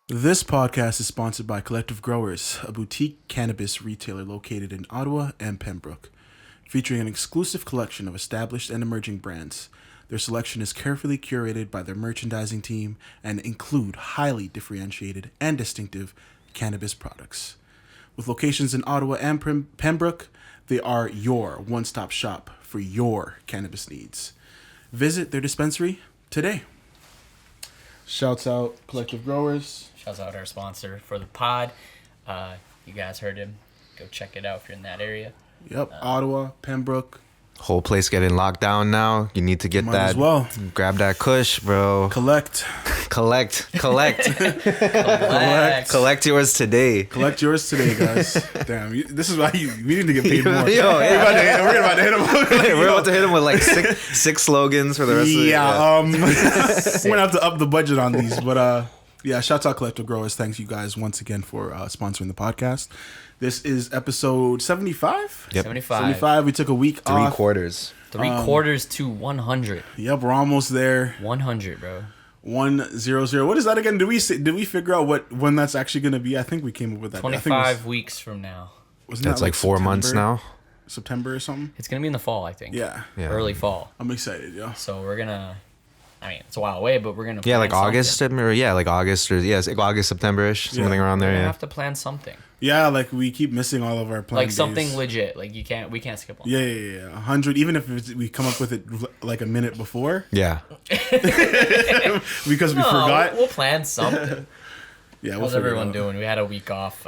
This podcast is sponsored by Collective Growers, a boutique cannabis retailer located in Ottawa and Pembroke, featuring an exclusive collection of established and emerging brands. Their selection is carefully curated by their merchandising team and include highly differentiated and distinctive cannabis products. With locations in Ottawa and Pembroke, they are your one-stop shop for your cannabis needs. Visit their dispensary today. Shouts out Collective Growers. Shouts out our sponsor for the pod. You guys heard him. Go check it out if you're in that area. Yep, Ottawa, Pembroke. Whole place getting locked down now. You need to get Might that. as well. Grab that kush, bro. Collect yours today. Collect yours today, guys. Damn, this is why we need to get paid more. Yo, yeah. We're about to hit him. We're about to hit him with like six slogans for the rest of the we're gonna have to up the budget on these, but yeah, shouts out Collective Growers. Thanks you guys once again for sponsoring the podcast. This is episode 75. Yep. 75. We took a week off. 3/4. 3/4 to 100. Yep, we're almost there. 100, bro. 100. What is that again? Did we figure out when that's actually going to be? I think we came up with that. 25 weeks from now. That's like 4 months now. September or something? It's going to be in the fall, I think. Yeah. Early fall. I'm excited, yo. So we're going to... I mean, it's a while away, but we're going to like August, like August August, September-ish, something around there. We're going to Yeah. have to plan something. Yeah, like we keep missing all of our plans. Like something legit. Like we can't skip on. Yeah. 100, even if we come up with it like a minute before. Yeah. Because we forgot. We'll plan something. Yeah, How's everyone doing? We had a week off.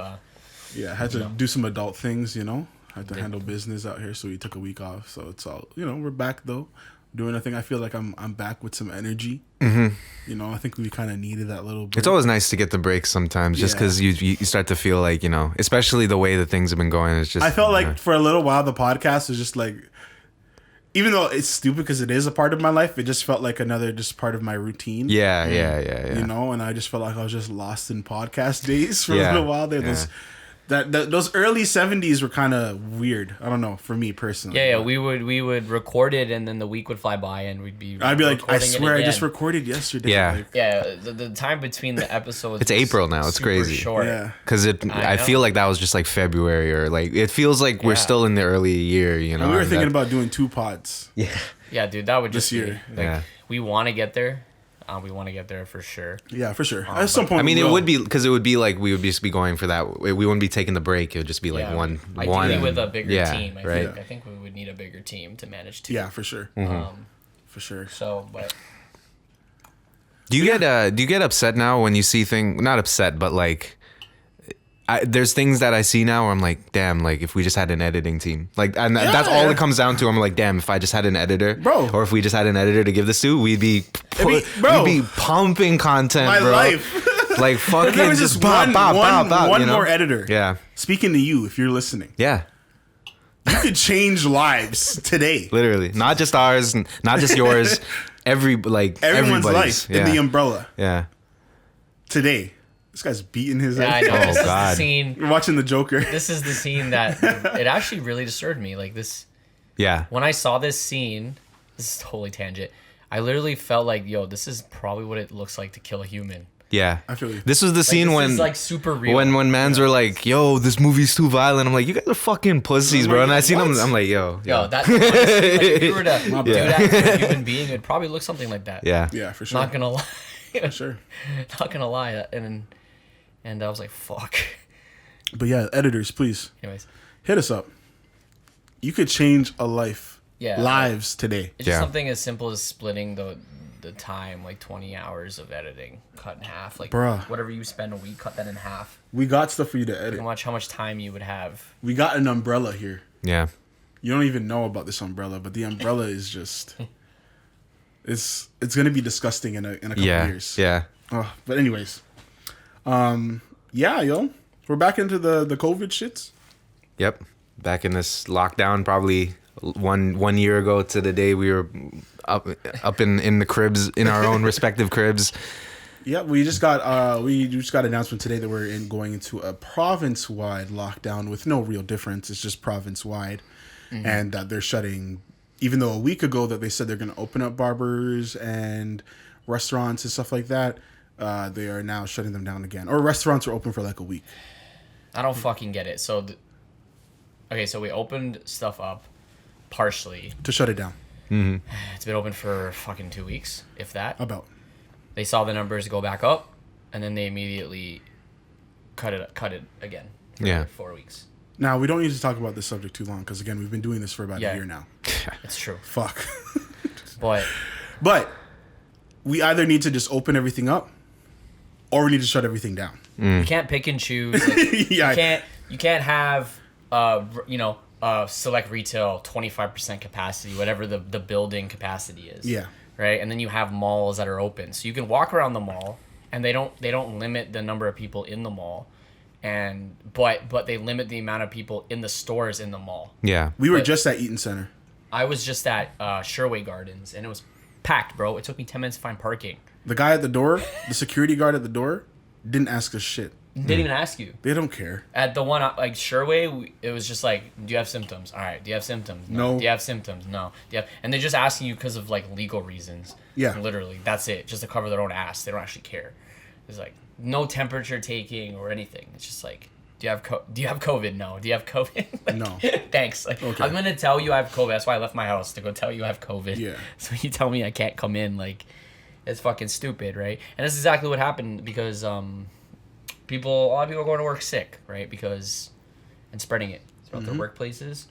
Yeah, I had to do some adult things, Had to handle business out here, so we took a week off. So it's all, we're back though. Doing a thing. I feel like I'm back with some energy. Mm-hmm. I think we kind of needed that little break. It's always nice to get the breaks sometimes, just because you start to feel like, especially the way that things have been going. It's just I felt like for a little while the podcast was just like, even though it's stupid because it is a part of my life, it just felt like another just part of my routine. Yeah. And I just felt like I was just lost in podcast days for a little while there. Those early 70s were kind of weird. I don't know, for me personally. Yeah. We would record it, and then the week would fly by, and I'd be like, I swear I just recorded yesterday. Yeah. The time between the episodes. It's April now. It's crazy. Short. Yeah. Because I feel like that was just like February, or like it feels like we're still in the early year. And we were thinking about doing 2 pods. Yeah. Yeah, dude, that would just this year. We want to get there. We want to get there for sure. Yeah, for sure. At some point, I mean, it would be because it would be like we would just be going for that. We wouldn't be taking the break. It would just be like one. Ideally, with a bigger team. Right. I think we would need a bigger team to manage 2. Yeah, for sure. For sure. So, but do you get upset now when you see things? Not upset, but like. There's things that I see now where I'm like, damn, like if we just had an editing team, like, and that's all it comes down to. I'm like, damn, if I just had an editor, bro, or if we just had an editor to give this to, we'd be pumping content, my bro. life. Like fucking there was just one more editor. Yeah. Speaking to you, if you're listening. Yeah. You could change lives today. Literally, not just ours, not just yours. Everyone's life in the umbrella. Yeah. Today. This guy's beating his head. I know. This is the scene. You're watching the Joker. This is the scene that it actually really disturbed me. Like this. Yeah. When I saw this scene, this is totally tangent. I literally felt like, yo, this is probably what it looks like to kill a human. Yeah. I feel you. This was the scene when is like super real. When mans were like, yo, this movie's too violent. I'm like, you guys are fucking pussies, bro. And I seen them. I'm like, yo. That's honestly, like, if you were to do that to a human being, it'd probably look something like that. Yeah. Yeah, for sure. Not gonna lie. For sure. Not gonna lie. And I was like, fuck. But yeah, editors, please. Anyways. Hit us up. You could change a life. Yeah. Lives today. It's just something as simple as splitting the time, like 20 hours of editing, cut in half. Like, bruh, whatever you spend a week, cut that in half. We got stuff for you to edit. How much time you would have. We got an umbrella here. Yeah. You don't even know about this umbrella, but the umbrella is just... It's gonna be disgusting in a couple years. Yeah. Oh, but anyways... yeah, yo, we're back into the COVID shits. Yep, back in this lockdown. Probably one year ago to the day we were up in the cribs, in our own respective cribs. Yeah, we just got announcement today that we're going into a province-wide lockdown with no real difference. It's just province-wide, and they're shutting. Even though a week ago that they said they're going to open up barbers and restaurants and stuff like that, they are now shutting them down again. Or restaurants were open for like a week. I don't fucking get it. So, okay, so we opened stuff up partially. To shut it down. It's been open for fucking 2 weeks, if that. About. They saw the numbers go back up, and then they immediately cut it again. For 4 weeks. Now, we don't need to talk about this subject too long, because, again, we've been doing this for about a year now. It's true. Fuck. But we either need to just open everything up, or we need to shut everything down. you can't pick and choose. Like, Yeah. You can't have, select retail 25% capacity, whatever the building capacity is. Yeah. Right, and then you have malls that are open, so you can walk around the mall, and they don't limit the number of people in the mall. But they limit the amount of people in the stores in the mall. Yeah. We were just at Eaton Center. I was just at Sherway Gardens, and it was packed, bro. It took me 10 minutes to find parking. The guy at the door, the security guard at the door, didn't ask us shit. Didn't even ask you. They don't care. At the one, like, Sherway, it was just like, do you have symptoms? All right. Do you have symptoms? No. Do you have symptoms? No. Do you have... And they're just asking you because of, like, legal reasons. Yeah. Literally. That's it. Just to cover their own ass. They don't actually care. It's like, no temperature taking or anything. It's just like, do you have COVID? No. Do you have COVID? Like, No. Thanks. Like, Okay. I'm going to tell you I have COVID. That's why I left my house, to go tell you I have COVID. Yeah. So you tell me I can't come in. Like, it's fucking stupid, right? And that's exactly what happened because, a lot of people are going to work sick, right? And spreading it throughout their workplaces.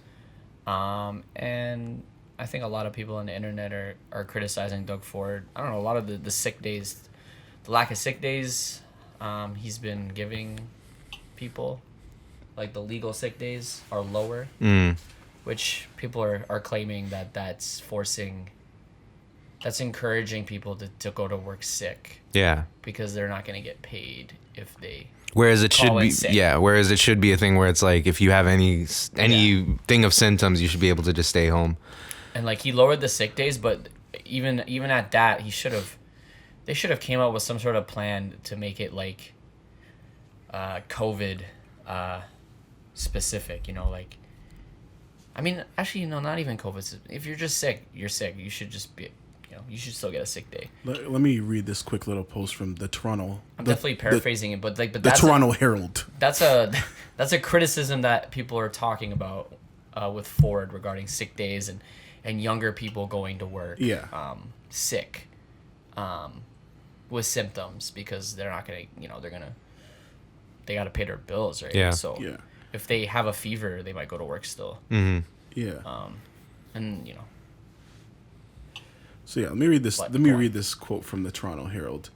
And I think a lot of people on the internet are criticizing Doug Ford. I don't know, a lot of the sick days, the lack of sick days he's been giving people, like the legal sick days are lower, which people are claiming that's encouraging people to go to work sick. Yeah. Because they're not going to get paid if they Whereas it should call in be, sick. Whereas it should be a thing where it's like if you have any thing of symptoms, you should be able to just stay home. And like he lowered the sick days, but even at that, they should have came up with some sort of plan to make it like COVID specific. You know, like I mean, actually, no, not even COVID. If you're just sick, you're sick. You should just be. You should still get a sick day. Let me read this quick little post from the Toronto. I'm definitely paraphrasing it, but the that's Toronto Herald. That's a criticism that people are talking about with Ford regarding sick days and younger people going to work. Yeah. Sick, with symptoms because they're not gonna. They got to pay their bills, right? Yeah. So Yeah. if they have a fever, they might go to work still. Mm-hmm. Yeah. And So yeah, let me read this. But Let me go on. read this quote from the Toronto Herald.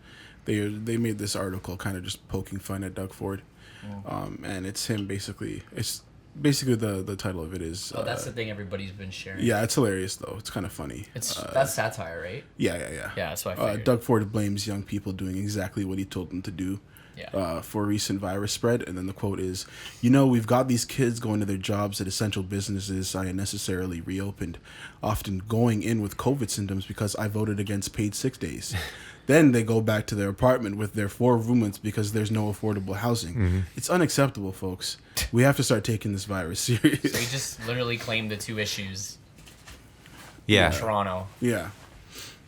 They made this article kind of just poking fun at Doug Ford, and it's him basically. It's basically the title of it is. Oh, that's the thing everybody's been sharing. Yeah, it's hilarious though. It's kind of funny. That's satire, right? Yeah. Yeah, that's what I figured. Doug Ford blames young people doing exactly what he told them to do. Yeah. For recent virus spread. And then the quote is, we've got these kids going to their jobs at essential businesses I unnecessarily reopened, often going in with COVID symptoms because I voted against paid sick days. Then they go back to their apartment with their 4 roommates because there's no affordable housing. Mm-hmm. It's unacceptable, folks. We have to start taking this virus serious. So he just literally claimed the 2 issues Yeah. in Toronto Yeah.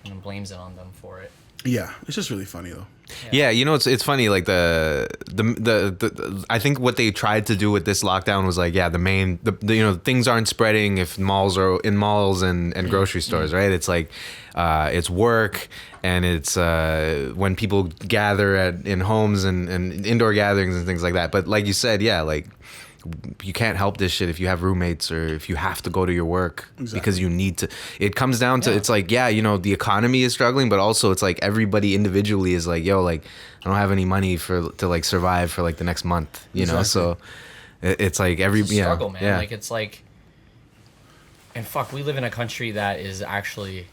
and blames it on them for it. Yeah. It's just really funny, though. Yeah, it's funny. Like the I think what they tried to do with this lockdown was like, things aren't spreading if malls are in malls and grocery stores, right? It's like it's work and it's when people gather in homes and indoor gatherings and things like that. But like you said, like you can't help this shit if you have roommates or if you have to go to your work because you need to. It comes down to it's like the economy is struggling, but also it's like everybody individually is like, I don't have any money to like survive for like the next month, Exactly. So it's like It's a struggle, man. Yeah. Like it's like, and fuck, we live in a country that is actually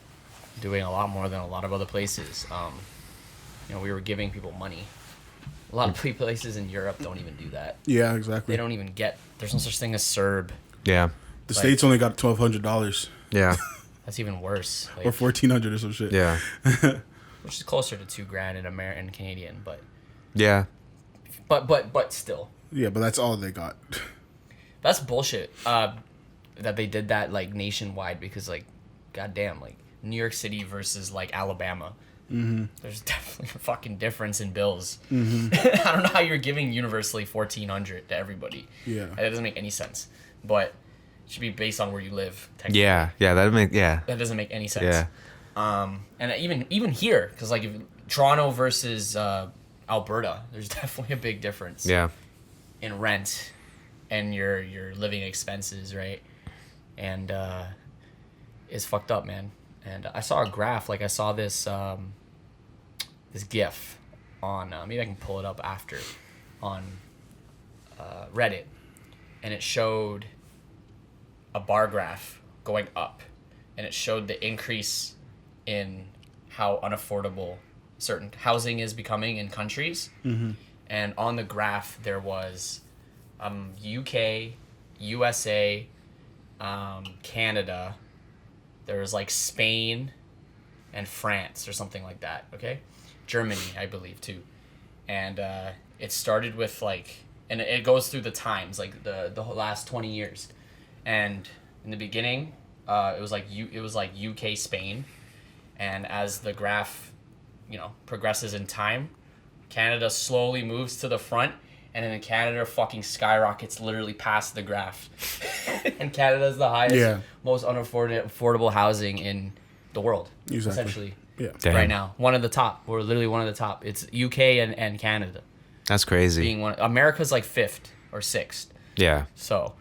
doing a lot more than a lot of other places. We were giving people money. A lot of places in Europe don't even do that. Yeah, exactly. They don't even there's no such thing as CERB. Yeah. The state's only got $1,200 Yeah. That's even worse. Like, or $1,400 or some shit. Yeah. which is closer to $2,000 in American Canadian, but still. Yeah, but that's all they got. That's bullshit. That they did that like nationwide because like, goddamn, like New York City versus like Alabama. There's definitely a fucking difference in bills. I don't know how you're giving universally $1,400 to everybody. Yeah. That doesn't make any sense. But it should be based on where you live. Technically. Yeah, That doesn't make any sense. Yeah. And even here, because like if Toronto versus Alberta, there's definitely a big difference. Yeah. In rent and your living expenses, right? And it's fucked up, man. And I saw a graph, like I saw this this GIF on maybe I can pull it up after on Reddit, and it showed a bar graph going up, and it showed the increase in how unaffordable certain housing is becoming in countries. And on the graph there was UK, USA, Canada, there was like Spain and France or something like that, okay? Germany, I believe, too. And it started with like, and it goes through the times, like the last 20 years. And in the beginning, it was like UK, Spain. And as the graph, progresses in time, Canada slowly moves to the front, and then Canada fucking skyrockets literally past the graph. And Canada's the highest, most unaffordable housing in the world, essentially. Yeah. Damn. Right now. One of the top. We're literally one of the top. It's UK and Canada. That's crazy. Being America's like 5th or 6th. Yeah. So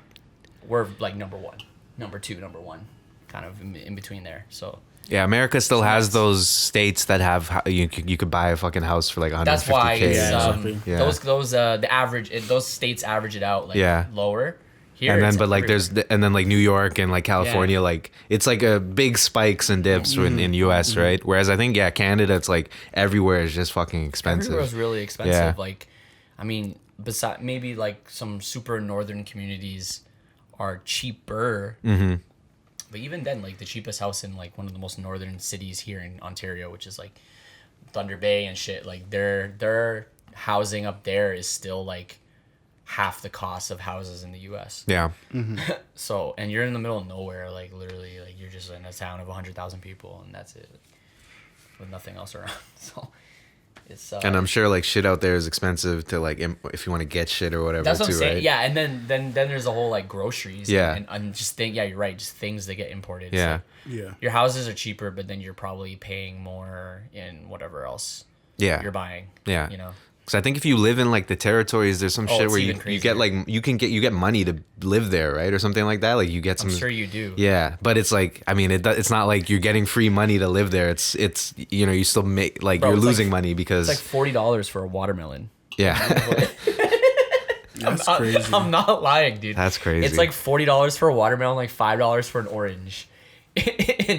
we're like number 1, number 2, number 1, kind of in between there. So Yeah, America still has those states that have you could buy a fucking house for like 150K. that's why it's Yeah. those the average those states average it out like lower. Here And then, it's but like everywhere. and then like New York and like California, like it's like a big spikes and dips in US, right? Whereas I think Canada, it's like everywhere is just fucking expensive. Everywhere's really expensive. Yeah. Like, I mean, beside maybe like some super northern communities are cheaper. But even then, like the cheapest house in like one of the most northern cities here in Ontario, which is like Thunder Bay and shit, like their housing up there is still like half the cost of houses in the US. Yeah. So, and you're in the middle of nowhere, like literally, like you're just in a town of 100,000 people, and that's it, with nothing else around. So, it's And I'm sure like shit out there is expensive to like if you want to get shit or whatever. that's what too, I'm saying. right? Yeah, and then there's a whole like groceries. Yeah. and just think. Yeah, you're right. Just things that get imported. Yeah. So Yeah. your houses are cheaper, but then you're probably paying more in whatever else Yeah. you're buying. Yeah. You know. Because I think if you live in like the territories, there's some shit it's where even you get like you get money to live there, right, or something like that. Like you get some. I'm sure you do. Yeah, but it's like I mean, it's not like you're getting free money to live there. It's you still make like Bro, you're it's losing like- money because It's like $40 for a watermelon. yeah, That's crazy. I'm not lying, dude. That's crazy. It's like $40 for a watermelon, like $5 for an orange in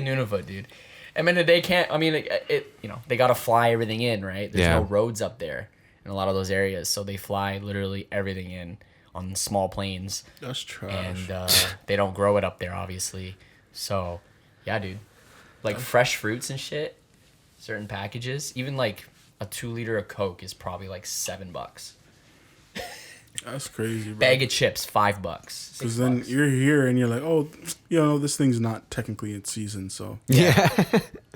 Nunavut, dude. I mean, they can't. I mean, they gotta fly everything in, right? There's no roads up there in a lot of those areas, so they fly literally everything in on small planes, That's trash. and they don't grow it up there, obviously. So, yeah, dude, like fresh fruits and shit, certain packages, even like a 2 liter of Coke is probably like $7. That's crazy, bro. Bag of chips, $5. Because then you're here and you're like, oh, this thing's not technically in season, so yeah,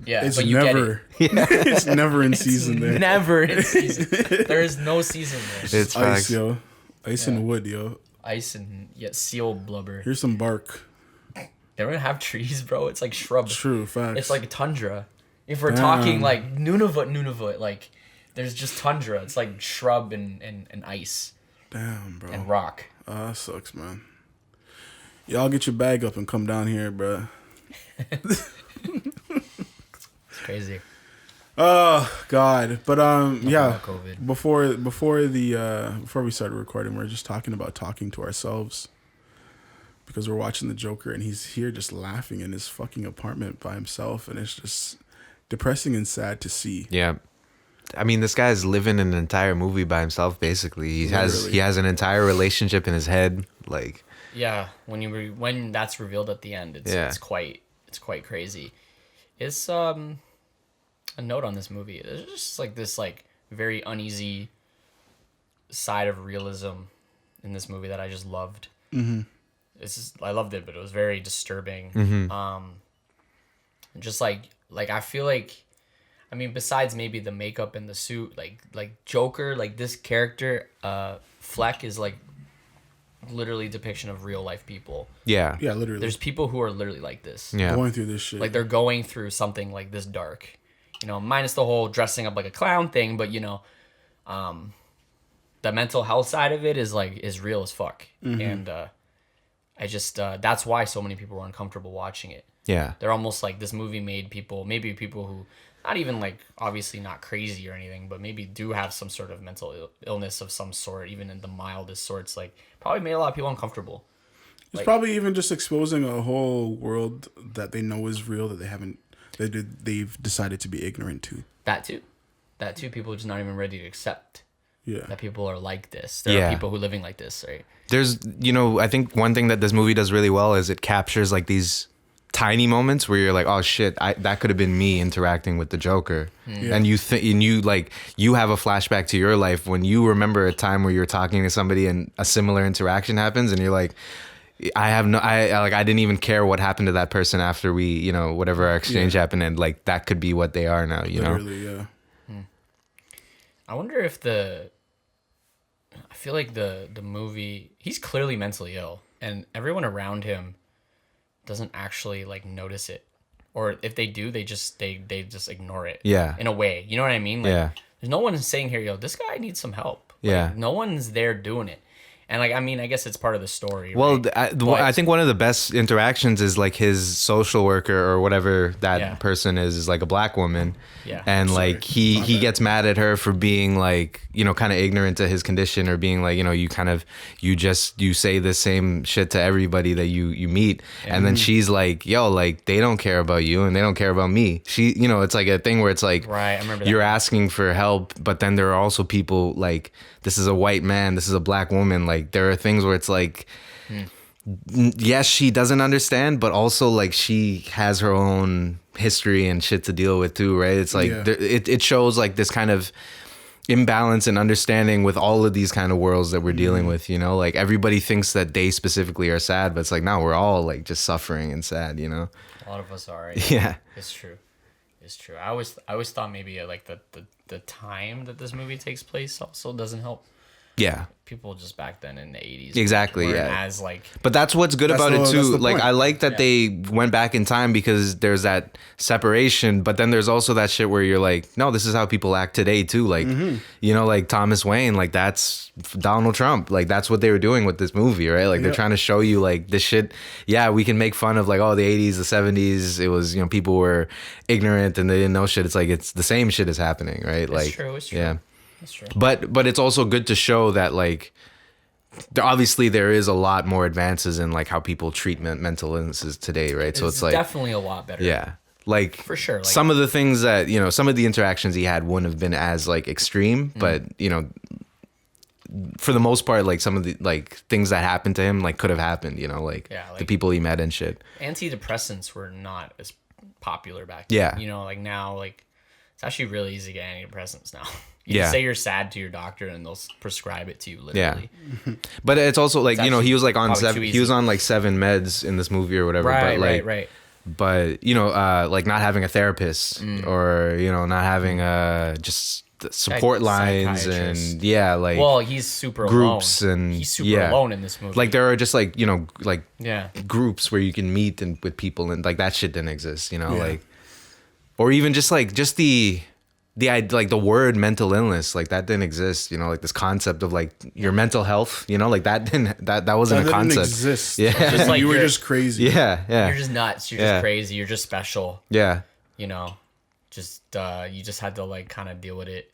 yeah, it's but you get never, it. it's never in season there. Never in season. There is no season there. it's Ice, facts. yo, ice and wood, yo. Ice and seal blubber. Here's some bark. They don't even have trees, bro. It's like shrub. True facts. It's like a tundra. If we're Damn. talking like Nunavut, like there's just tundra. It's like shrub and ice damn, bro. and rock. That sucks, man. Y'all get your bag up and come down here, bro. It's crazy. Oh God, but yeah. about COVID. Before we started recording, we are just talking about talking to ourselves because we're watching the Joker and he's here just laughing in his fucking apartment by himself, and it's just depressing and sad to see. Yeah. I mean, this guy's living an entire movie by himself. Basically, he Literally. has an entire relationship in his head. Like, Yeah, when that's revealed at the end, it's quite crazy. It's a note on this movie. There's just like this like very uneasy side of realism in this movie that I just loved. I loved it, but it was very disturbing. Just like I feel like I mean, besides maybe the makeup and the suit, like Joker, like this character, Fleck is like literally depiction of real life people. Yeah. Yeah, literally. There's people who are literally like this. Yeah. Going through this shit. Like they're going through something like this dark. You know, minus the whole dressing up like a clown thing, but you know, the mental health side of it is real as fuck. And I just that's why so many people were uncomfortable watching it. Yeah. They're almost like this movie made people, maybe people who not even like obviously not crazy or anything, but maybe do have some sort of mental illness of some sort, even in the mildest sorts, like probably made a lot of people uncomfortable. It's probably even just exposing a whole world that they know is real that they've decided to be ignorant to. That too. People are just not even ready to accept Yeah. that people are like this. There are people who are living like this, right? There's, I think one thing that this movie does really well is it captures like these tiny moments where you're like, oh shit, that could have been me interacting with the Joker. And you you have a flashback to your life when you remember a time where you're talking to somebody and a similar interaction happens and you're like, I didn't even care what happened to that person after we, whatever our exchange happened, and like that could be what they are now, Literally, yeah. I wonder if I feel like the movie, he's clearly mentally ill and everyone around him doesn't actually like notice it, or if they do, they just ignore it. Yeah. In a way, you know what I mean? Like, Yeah. There's no one saying here, yo, this guy needs some help. Like, Yeah. No one's there doing it. And like, I mean, I guess it's part of the story. Well, right? I think one of the best interactions is like his social worker or whatever that person is like a black woman. Yeah. And like he gets mad at her for being like, kind of ignorant to his condition, or being like, you say the same shit to everybody that you meet. Yeah. And then she's like, yo, like they don't care about you and they don't care about me. It's like a thing where it's like, right, I remember that. You're asking for help, but then there are also people like, this is a white man, this is a black woman. Like there are things where it's like, yes, she doesn't understand, but also like she has her own history and shit to deal with too, right? It's like it shows like this kind of imbalance and understanding with all of these kind of worlds that we're dealing with, like everybody thinks that they specifically are sad, but it's like, no, we're all like just suffering and sad, A lot of us are. Yeah. It's true. I always thought maybe like the time that this movie takes place also doesn't help. Yeah. People just back then in the 80s. Exactly, weren't yeah. As like, But that's what's good about it too. Like point. I like that they went back in time because there's that separation, but then there's also that shit where you're like, no, this is how people act today too. Like, like Thomas Wayne, like that's Donald Trump. Like that's what they were doing with this movie, right? Like they're trying to show you like this shit. Yeah, we can make fun of like, oh, the 80s, the 70s, it was, people were ignorant and they didn't know shit. It's like, it's the same shit is happening, right? it's true. Yeah. That's true. But it's also good to show that like obviously there is a lot more advances in like how people treat mental illnesses today, right? So it's like definitely a lot better. Yeah. Like For sure, like- some of the things that, some of the interactions he had wouldn't have been as like extreme, but for the most part, like some of the like things that happened to him like could have happened, like the people he met and shit. Antidepressants were not as popular back Yeah. then. Like now, like it's actually really easy to get antidepressants now. You Yeah. just say you're sad to your doctor and they'll prescribe it to you literally. But it's also like, It's he was like on probably too 7 he easy. was on like 7 meds in this movie or whatever, but like Right. but like not having a therapist or not having just the support lines and Psychiatrist. like Well, he's super groups alone. and He's super alone in this movie. like there are just like like yeah. groups where you can meet and with people, and like that shit didn't exist, like, or even just like the word mental illness, like that didn't exist, like this concept of like your mental health, like that wasn't a concept. Didn't exist. Yeah. Just like you were you're- just crazy. Yeah. You're just nuts. You're Yeah. just crazy. You're just special. Yeah. Just you just had to like kind of deal with it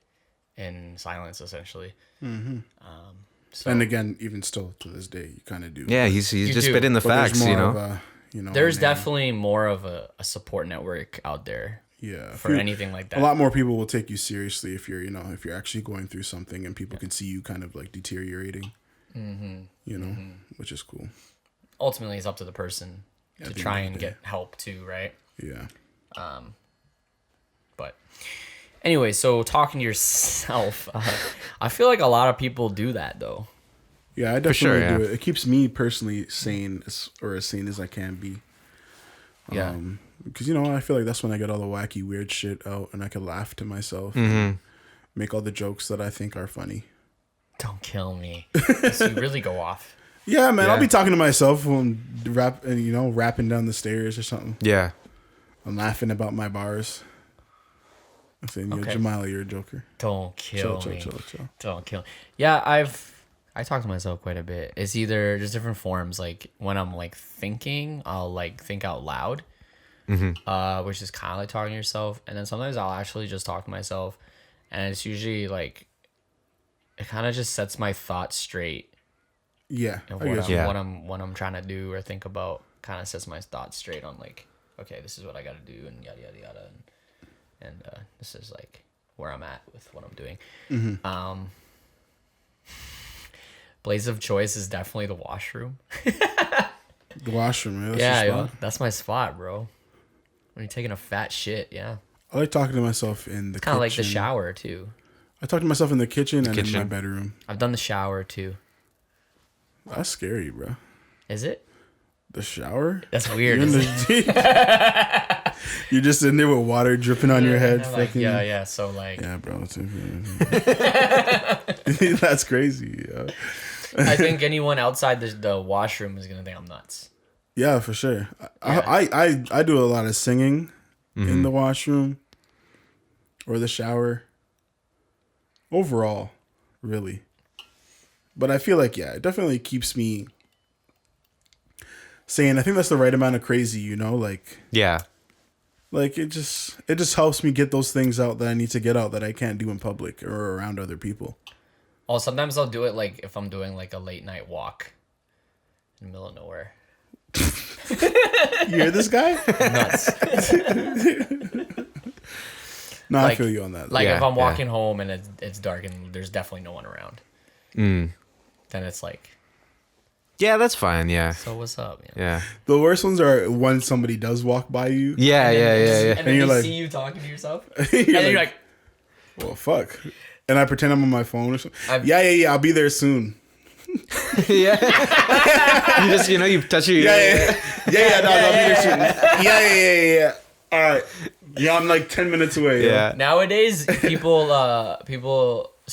in silence, essentially. So And again, even still to this day, you kind of do. Yeah, he's just do. spitting the But there's facts, more of a, there's name. definitely more of a support network out there Yeah, for anything like that. A lot more people will take you seriously if you're, if you're actually going through something and people can see you kind of like deteriorating. Which is cool. Ultimately, it's up to the person At to the try end of and the day. get help too, right? Yeah. But anyway, so talking to yourself, I feel like a lot of people do that though. Yeah, I definitely sure, yeah. do it. It keeps me personally sane, or as sane as I can be. Yeah. Because, I feel like that's when I get all the wacky, weird shit out and I can laugh to myself. Mm-hmm. And make all the jokes that I think are funny. Don't kill me. So you really go off. Yeah, man. Yeah. I'll be talking to myself when rapping down the stairs or something. Yeah. I'm laughing about my bars. I'm saying, Okay. Jamal, you're a joker. Don't kill me. Chill. Don't kill. Yeah, I talk to myself quite a bit. It's either just different forms. Like when I'm like thinking, I'll like think out loud, which is kind of like talking to yourself. And then sometimes I'll actually just talk to myself, and it's usually like it kind of just sets my thoughts straight. Yeah. And I guess. what I'm trying to do or think about kind of sets my thoughts straight on like, okay, this is what I got to do and yada yada yada, and this is like where I'm at with what I'm doing. Place of choice is definitely the washroom. The washroom, man. That's Yeah, your yo, spot. that's my spot, bro. When you're taking a fat shit, yeah. I like talking to myself in the Kind of like the kitchen. shower too. I talk to myself in the kitchen and in kitchen. my bedroom. I've done the shower too. That's scary, bro. Is it? The shower? That's weird. You're, in Isn't it? you're just in there with water dripping on your head. Like, Fucking, yeah. So like, Yeah, bro. That's crazy. Yeah. I think anyone outside the washroom is gonna think I'm nuts. Yeah, for sure. I do a lot of singing in the washroom or the shower. Overall, really. But I feel like, it definitely keeps me sane. I think that's the right amount of crazy, like Yeah. it just helps me get those things out that I need to get out that I can't do in public or around other people. Oh, sometimes I'll do it like if I'm doing like a late night walk in the middle of nowhere. You hear this guy? Nuts. No, I Like- feel you on that. Like Yeah, if I'm yeah. walking home and it's dark and there's definitely no one around, Mm. then it's like, Yeah, that's fine. Yeah. so what's up? Yeah. The worst ones are when somebody does walk by you. Yeah. Yeah. Yeah. Yeah. And then you're you like- see you talking to yourself, You're and then you're like, like, well, fuck. And I pretend I'm on my phone or something. I've- Yeah, I'll be there soon. Yeah. You just you touch your No, I'll be there soon. Yeah. All right. Yeah, I'm like 10 minutes away. Yeah. nowadays so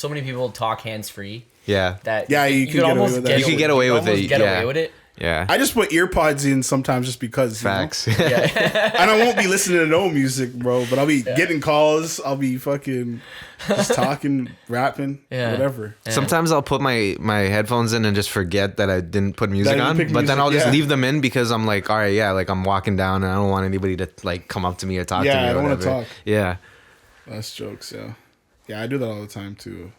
many people talk hands free Yeah. that Yeah, you could can get away almost with that. get You could get away with almost it, Get yeah. away with it. Yeah. I just put ear pods in sometimes just because. Facts. Yeah. And I won't be listening to no music, bro, but I'll be getting calls. I'll be fucking just talking, rapping, Yeah. whatever. Sometimes I'll put my headphones in and just forget that I didn't put music That you on, pick but then music, I'll just yeah. leave them in because I'm like, all right, yeah, like I'm walking down and I don't want anybody to like come up to me or talk to me. Yeah, or I don't wanna whatever. talk. Yeah. That's jokes, yeah. Yeah, I do that all the time too.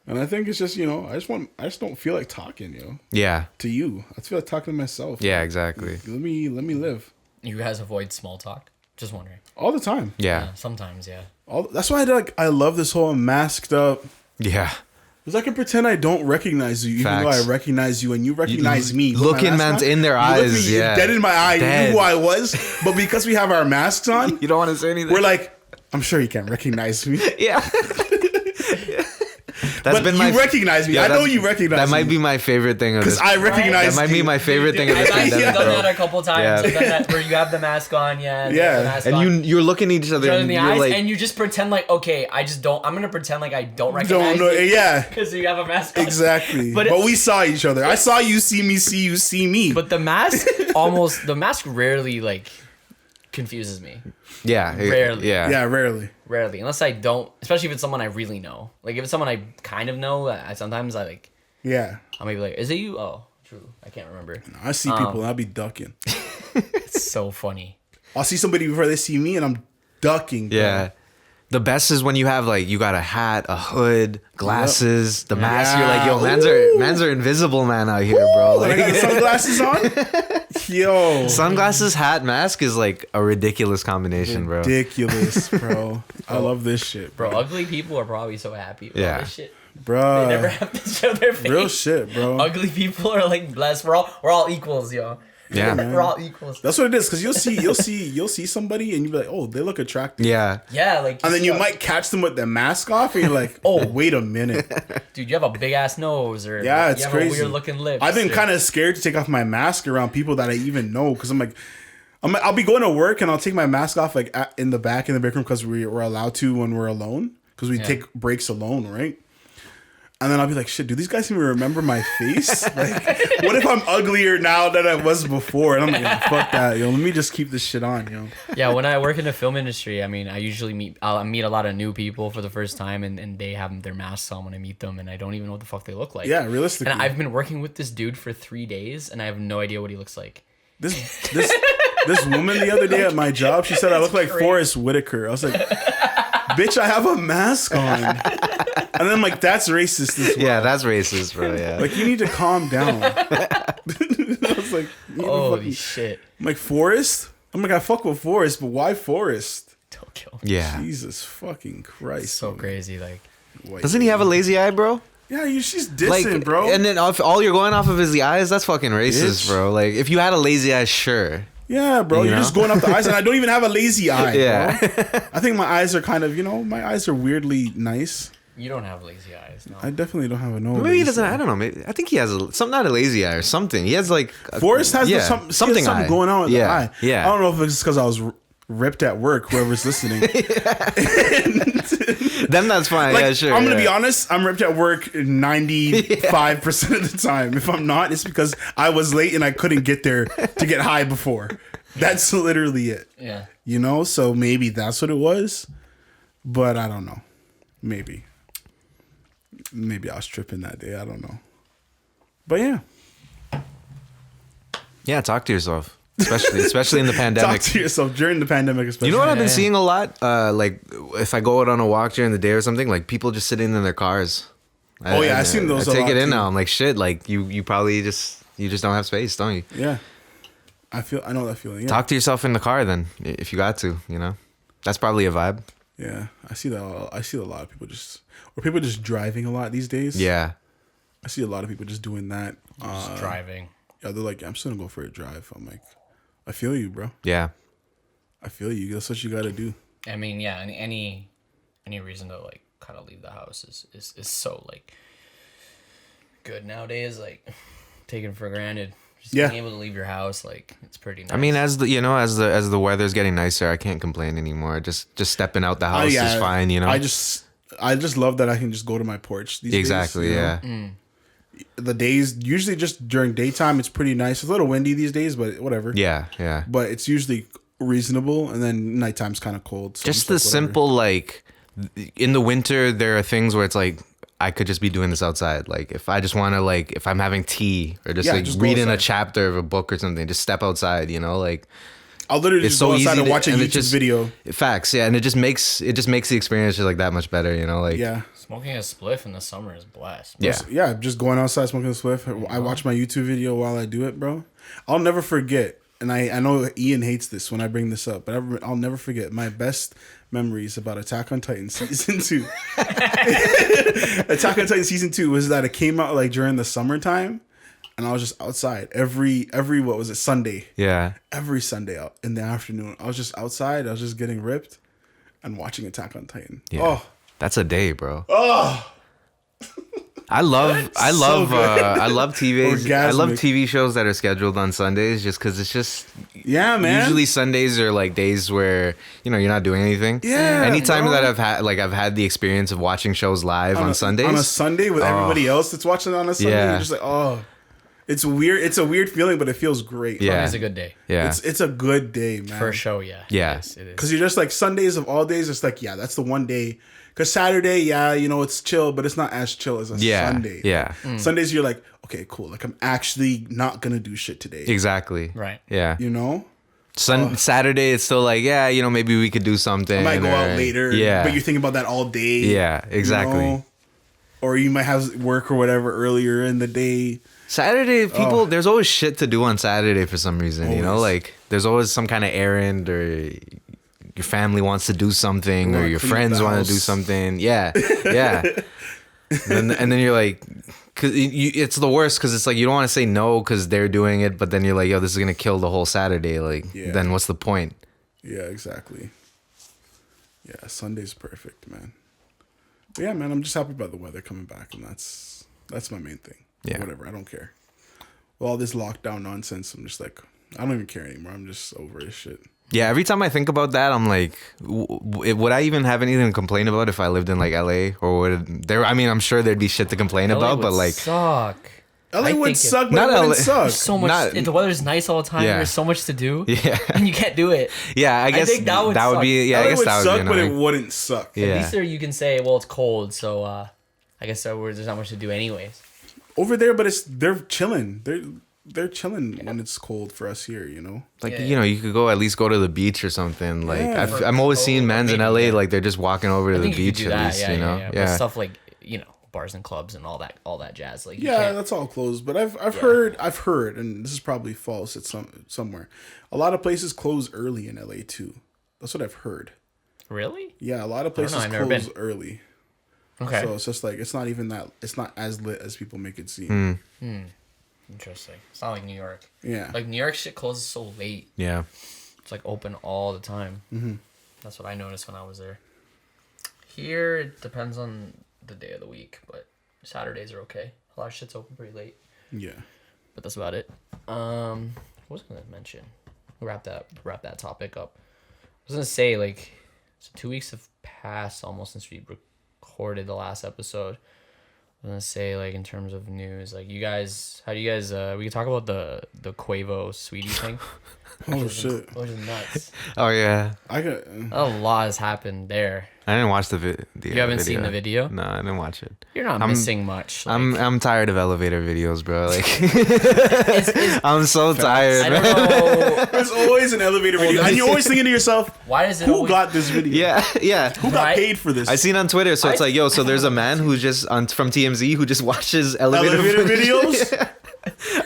And I think it's just, I just don't feel like talking, Yeah. to you. I just feel like talking to myself. Yeah, exactly. Let me live. You guys avoid small talk? Just wondering. All the time. Yeah. Sometimes, yeah. That's why I love this whole masked up. Yeah. Because I can pretend I don't recognize you, even though Facts. I recognize you and you recognize me. With look my in mask man's on, in their you look eyes, me yeah. dead in my eye. You Dead. knew who I was, but because we have our masks on, You don't want to say anything. we're like, I'm sure you can't recognize me. yeah. But you recognize me. I know you recognize That might me. be my favorite thing of Because this. I recognize That might be you. my favorite thing of I've this actually pandemic, done bro. that a couple times. Yeah. I've done that where you have the mask on, yeah. And you have the mask on. And you're looking at each other Each other in and the you're eyes, like, and you just pretend like, okay, I'm gonna pretend like I don't recognize Don't know. you Yeah, because you have a mask on. exactly. But But, it- we saw each other. I saw you see me, see you, see me. But the mask rarely like confuses me. yeah, Rarely. yeah, rarely. Rarely, unless I don't, especially if it's someone I really know. Like if it's someone I kind of know, sometimes I like, Yeah. I may be like, is it you? Oh, true. I can't remember. I see people and I'll be ducking. It's so funny. I'll see somebody before they see me and I'm ducking. Bro. Yeah. The best is when you have like you got a hat, a hood, glasses, the mask. You're like, yo, Yeah. mans are invisible, man, out here, bro. When I got Like, the sunglasses on, yo, sunglasses, hat, mask is like a ridiculous combination, bro. ridiculous, bro. I love this shit, Bro, bro. ugly people are probably so happy about Yeah. this shit. Bro, They never have to show their face. real shit, bro. Ugly people are like blessed. We're all equals, yo. Yeah. We're all equals. That's what it is. Because you'll see somebody and you be like, oh, they look attractive. Yeah. Yeah, like. And then you see, might catch them with their mask off, and you're like, "Oh, wait a minute." dude, you have a big ass nose, or Yeah, it's you have crazy. a weird looking lips. I've been or- kind of scared to take off my mask around people that I even know because I'm like, I'll be going to work and I'll take my mask off like in the break room because we're allowed to when we're alone because we take breaks alone, right? And then I'll be like, shit, do these guys even remember my face? Like, what if I'm uglier now than I was before? And I'm like, fuck that, yo. Let me just keep this shit on, yo. Yeah, when I work in the film industry, I mean, I usually I'll meet a lot of new people for the first time, and they have their masks on when I meet them, and I don't even know what the fuck they look like. Yeah, realistically. And I've been working with this dude for 3 days, and I have no idea what he looks like. This woman the other day at my job, she said I look like Forrest Whitaker. I was like, bitch, I have a mask on. And then I'm like, that's racist as well. Yeah, that's racist, bro. Yeah. Like, you need to calm down. I was like, Holy shit. I'm like, Forrest? I'm like, I fuck with Forrest, but why Forrest? Don't kill me. Yeah. Jesus fucking Christ. So crazy, like. Doesn't he have a lazy eye, bro? Yeah, she's dissing, bro. And then if all you're going off of is the eyes, that's fucking racist, bro. Like, if you had a lazy eye, sure. Yeah, bro. You're just going off the eyes, and I don't even have a lazy eye, Yeah. bro. I think my eyes are kind of, my eyes are weirdly nice. You don't have lazy eyes, no. I definitely don't have a nose. Maybe he doesn't. I don't know. Maybe I think he has not a lazy eye or something. He has like Forrest has something going on with the eye. Yeah. I don't know if it's because I was ripped at work. Whoever's listening, then that's fine. like, yeah, sure. I'm gonna be honest. I'm ripped at work 95% of the time. If I'm not, it's because I was late and I couldn't get there to get high before. That's literally it. Yeah. So maybe that's what it was, but I don't know. Maybe I was tripping that day. I don't know. But yeah. Yeah, talk to yourself. Especially in the pandemic. Talk to yourself during the pandemic, especially. You know what I've been seeing a lot? Like if I go out on a walk during the day or something, like people just sitting in their cars. I've seen those a I take lot it in too. now. I'm like, shit, like you probably just don't have space, don't you? Yeah. I know that feeling. Yeah. Talk to yourself in the car then, if you got to, That's probably a vibe. Yeah. I see that. I see a lot of people just driving a lot these days. Yeah. I see a lot of people just doing that. Just driving. Yeah, they're like, I'm just gonna go for a drive. I'm like, I feel you, bro. Yeah. I feel you. That's what you got to do. I mean, yeah, any reason to like kind of leave the house is so like good nowadays, like taken for granted. Just being able to leave your house, like it's pretty nice. I mean, as the weather's getting nicer, I can't complain anymore. Just stepping out the house is fine, I just love that I can just go to my porch these exactly, days. Yeah. The days usually just during daytime it's pretty nice. It's a little windy these days, but whatever. Yeah, yeah. But it's usually reasonable, and then nighttime's kind of cold. So Just the simple, like, in the winter, there are things where it's like, I could just be doing this outside. Like, if I just want to, like, if I'm having tea or just reading a chapter of a book or something, just step outside, like. I'll literally just go outside and watch a YouTube video. Facts, yeah, and it just makes the experience just like that much better, like. Yeah. Smoking a spliff in the summer is blessed. Yeah. Yeah, just going outside smoking a spliff. I watch my YouTube video while I do it, bro. I'll never forget, and I know Ian hates this when I bring this up, but I'll never forget my best memories about Attack on Titan Season 2. Attack on Titan Season 2 was that it came out like during the summertime, and I was just outside every what was it, Sunday? Yeah. Every Sunday out in the afternoon. I was just outside, I was just getting ripped and watching Attack on Titan. Yeah. Oh. That's a day, bro. Oh. I love TV. I love Orgasmic. TV shows that are scheduled on Sundays just because it's just man. Usually Sundays are like days where you're not doing anything. Yeah. Anytime bro. that I've had the experience of watching shows live on Sundays. On a Sunday with everybody else that's watching it on a Sunday. Yeah. You're just like, it's weird. It's a weird feeling, but it feels great. Yeah. It's a good day. Yeah. It's a good day, man. For a show, yeah. Yeah. It is. Because you're just like, Sundays of all days, it's like, yeah, that's the one day. Because Saturday, it's chill, but it's not as chill as a Sunday. Yeah. Sundays, you're like, okay, cool. Like, I'm actually not going to do shit today. Exactly. Right. Yeah. Saturday, it's still like, maybe we could do something. I might go out later. Yeah. But you're thinking about that all day. Yeah, exactly. Or you might have work or whatever earlier in the day. Saturday, there's always shit to do on Saturday for some reason, Always. like there's always some kind of errand or your family wants to do something or your friends want to do something. Yeah. Yeah. and then you're like, cause it's the worst because it's like you don't want to say no because they're doing it, but then you're like, yo, this is going to kill the whole Saturday. Like, then what's the point? Yeah, exactly. Yeah, Sunday's perfect, man. But yeah, man, I'm just happy about the weather coming back, and that's my main thing. Yeah. Whatever, I don't care. With all this lockdown nonsense, I'm just like, I don't even care anymore. I'm just over this shit. Yeah, every time I think about that, I'm like, would I even have anything to complain about if I lived in like LA, or would there? I mean, I'm sure there'd be shit to complain LA about, would but like, suck. LA would suck, but Not it LA. wouldn't suck. There's so much. The weather's nice all the time. Yeah. There's so much to do. Yeah. And you can't do it. yeah, I guess think that would suck. be. Yeah, LA I guess would that would suck, be but it annoying. wouldn't suck. Yeah. At least there you can say, well, it's cold, so I guess there's not much to do anyways. Over there, but they're chilling. They're chilling when it's cold for us here, you know? Like, Yeah. you know, you could go at least go to the beach or something. Like, Yeah. I'm always seeing mans in maybe, LA, yeah. like, they're just walking over to I the think you could beach do at that, least, you know? But Yeah. stuff like, bars and clubs and all that jazz. Like, you Yeah, can't- that's all closed. But I've heard, and this is probably false at somewhere. A lot of places close early in LA too. That's what I've heard. Really? Yeah, a lot of I don't places know, I've never close been. early. Okay. So it's just like it's not as lit as people make it seem. Interesting. It's not like New York. Yeah. Like New York shit closes so late. Yeah. It's like open all the time. Mm-hmm. That's what I noticed when I was there. Here it depends on the day of the week, but Saturdays are okay. A lot of shit's open pretty late, Yeah. but that's about it. What was I gonna mention? Wrap that topic up. I was gonna say like, so 2 weeks have passed almost since we recorded the last episode. I was gonna say like in terms of news, like you guys, how do you guys? We can talk about the Quavo Saweetie thing. Oh shit. Which is nuts. Oh, yeah. I got. A lot has happened there. I didn't watch the video. You haven't seen the video? No, I didn't watch it. You're not missing much. Like, I'm tired of elevator videos, bro. Like, it's, I'm so tired, I man. don't know. There's always an elevator video, and you're always thinking to yourself, Why does it "Who always... got this video? Yeah. Who got Right? paid for this?" I seen on Twitter, so it's like, yo, so there's a man who's just from TMZ who just watches elevator videos.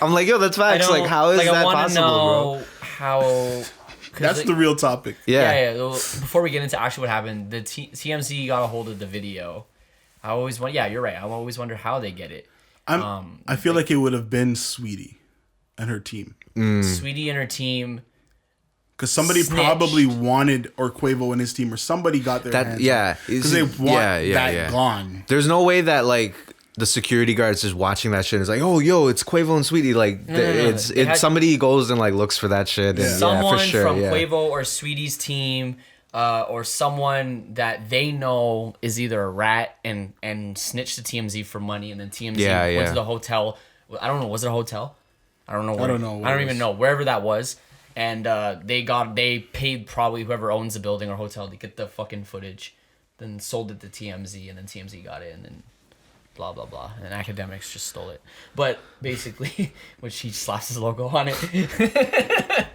I'm like, yo, that's I facts. don't- Like, how is like, I that wanna possible, bro? know how... 'cause, That's like, the real topic. Yeah. Well, before we get into actually what happened, the TMZ got a hold of the video. I always wonder... Yeah, you're right. I always wonder how they get it. I feel like it would have been Saweetie and her team, Saweetie and her team... because somebody Snitched. probably wanted, or Quavo and his team, or somebody got their hands. Because they want that gone. There's no way that like the security guards just watching that shit is like, oh, yo, it's Quavo and Saweetie. Like, it's They had- somebody goes and like looks for that shit. And, Someone for sure, from yeah. Quavo or Sweetie's team, or someone that they know is either a rat and snitched to TMZ for money, and then TMZ went to the hotel. I don't know. Was it a hotel? I don't know. I don't know what I don't it even was. know wherever that was. And they paid probably whoever owns the building or hotel to get the fucking footage, then sold it to TMZ, and then TMZ got it, and then blah blah blah. And academics just stole it. But basically, which he slaps his logo on it.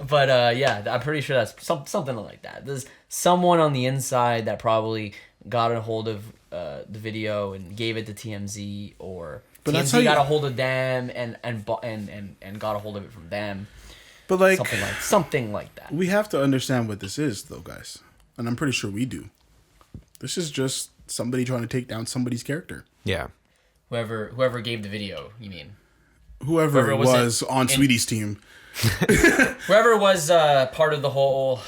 But yeah, I'm pretty sure that's something like that. There's someone on the inside that probably got a hold of the video and gave it to TMZ, or But that's TMZ how you- got a hold of them and got a hold of it from them. But like, Something like that. we have to understand what this is, though, guys, and I'm pretty sure we do. This is just somebody trying to take down somebody's character. Yeah. Whoever gave the video, you mean? Whoever Whoever it was was on in- Sweetie's team, Whoever was part of the whole.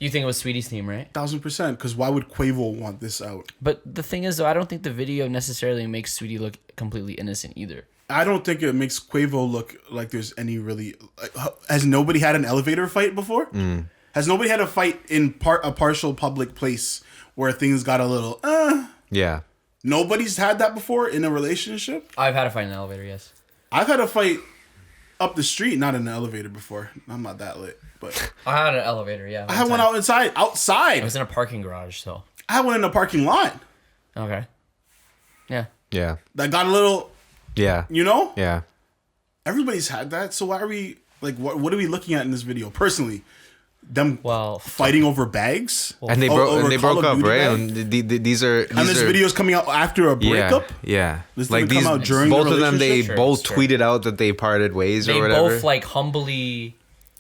You think it was Sweetie's team, right? 1000%. Because why would Quavo want this out? But the thing is, though, I don't think the video necessarily makes Sweetie look completely innocent either. I don't think it makes Quavo look like there's any really. Has nobody had an elevator fight before? Has nobody had a fight in a partial public place where things got a little? Yeah. Nobody's had that before in a relationship. I've had a fight in the elevator, yes. I've had a fight up the street, not in an elevator before. I'm not that lit, but I had an elevator, yeah. I had one It outside. was in a parking garage, so. I had one in a parking lot Okay. Yeah. Yeah. that got a little. Yeah. You know, Yeah. everybody's had that. So why are we like? What are we looking at in this video? Personally, them Well, fighting over bags, And they over broke Call of up, Duty right? bags? And these are And this video is coming out after a breakup. Yeah. This Like didn't come out during both the of them, they relationship? both Sure. tweeted out that they parted ways they or whatever. both, like, humbly...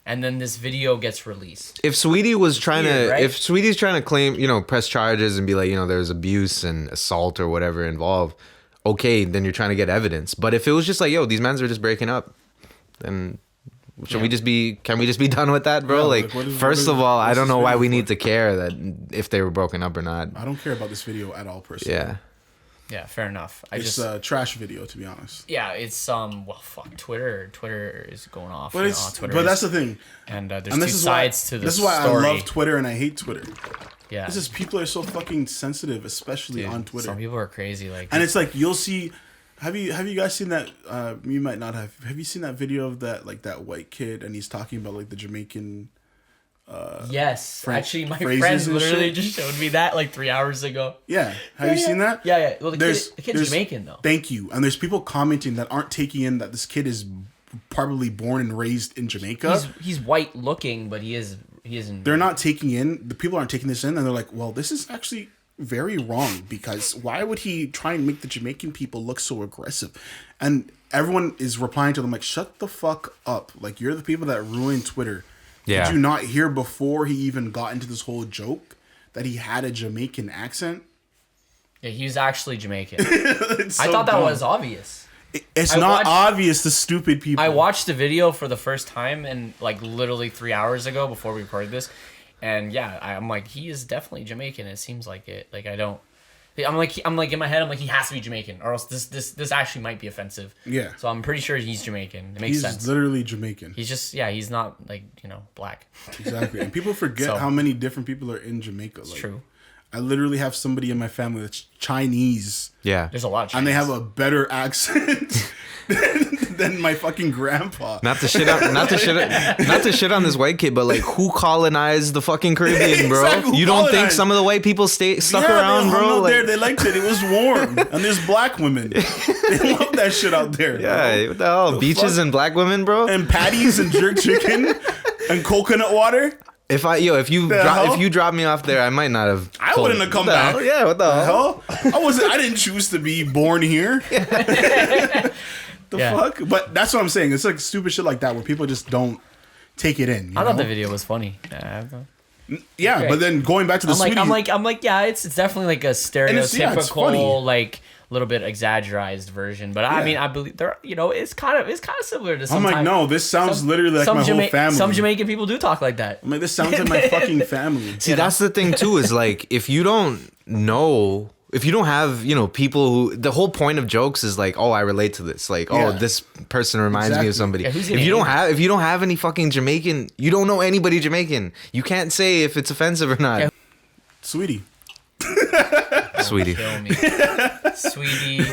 And then this video gets released. If Saweetie was trying weird, to, right? if Sweetie's trying to claim, press charges and be like, there's abuse and assault or whatever involved, okay, then you're trying to get evidence. But if it was just like, yo, these men are just breaking up, then can we just be done with that, bro? Yeah, like, like, what is- first what of is- all, I what's don't this know why video we for? need to care that if they were broken up or not. I don't care about this video at all, personally. Yeah. Yeah, fair enough. It's a trash video, to be honest. Yeah, it's well, fuck, Twitter is going off. But that's the thing. And there's And two sides to the This is why story. I love Twitter and I hate Twitter. Yeah, This is people are so fucking sensitive, especially Dude, on Twitter. Some people are crazy, like. And it's like you'll see. Have you guys seen that? You might not have. Have you seen that video of that that white kid and he's talking about like the Jamaican? Yes, actually, my phrases friend and literally shit? just showed me that like 3 hours ago. Yeah, have you seen that? Yeah. Well, the kid's there's- Jamaican though. Thank you. And there's people commenting that aren't taking in that this kid is probably born and raised in Jamaica. He's white looking, but he isn't. They're not taking in. The people aren't taking this in, and they're like, "Well, this is actually very wrong because why would he try and make the Jamaican people look so aggressive?" And everyone is replying to them like, "Shut the fuck up! Like you're the people that ruined Twitter." Yeah. Did you not hear before he even got into this whole joke that he had a Jamaican accent? Yeah, he was actually Jamaican. It's I so thought that dumb. was obvious. It's I not watched- obvious to stupid people. I watched the video for the first time and like literally 3 hours ago before we recorded this, and yeah, I'm like, he is definitely Jamaican. It seems like it. Like I'm like in my head, I'm like, he has to be Jamaican, or else this actually might be offensive. Yeah. So I'm pretty sure he's Jamaican. It makes He's sense. literally Jamaican. He's just he's not like black. Exactly. And people forget So- how many different people are in Jamaica. Like, True. I literally have somebody in my family that's Chinese. Yeah. There's a lot of Chinese. And they have a better accent than my fucking grandpa. Not to shit on this white kid, but like, who colonized the fucking Caribbean, bro? Exactly, who You don't think colonized? some of the white people stuck Yeah, around, they hung bro? out Like, there. They liked it. It was warm. And there's black women. They love that shit out there. yeah, bro. what the hell? Beaches fuck? and black women, bro. And patties and jerk chicken and coconut water. If you drop me off there, I might not have. I wouldn't have come What the back. hell? Yeah, what the hell? I didn't choose to be born here. The Yeah. fuck? But that's what I'm saying. It's like stupid shit like that where people just don't take it in. I thought know? the video was funny. Yeah, great. but then going back to the sweetie, I'm like, yeah, it's definitely like a it's funny. stereotypical, like little bit exaggerated version. But I Yeah. mean, I believe there, it's kind of similar to. I'm like, no, this sounds literally like my whole family. Some Jamaican people do talk like that. I'm like, this sounds like my fucking family. See, that's the thing too. Is like, if you don't know, if you don't have, people who, the whole point of jokes is like, oh, I relate to this. Like, Yeah. oh, this person reminds me Exactly. of somebody. Yeah, who's if gonna you don't hate have, if you don't have any fucking Jamaican, you don't know anybody Jamaican. You can't say if it's offensive or not. Yeah. Sweetie. Sweetie. Kill me. Sweetie.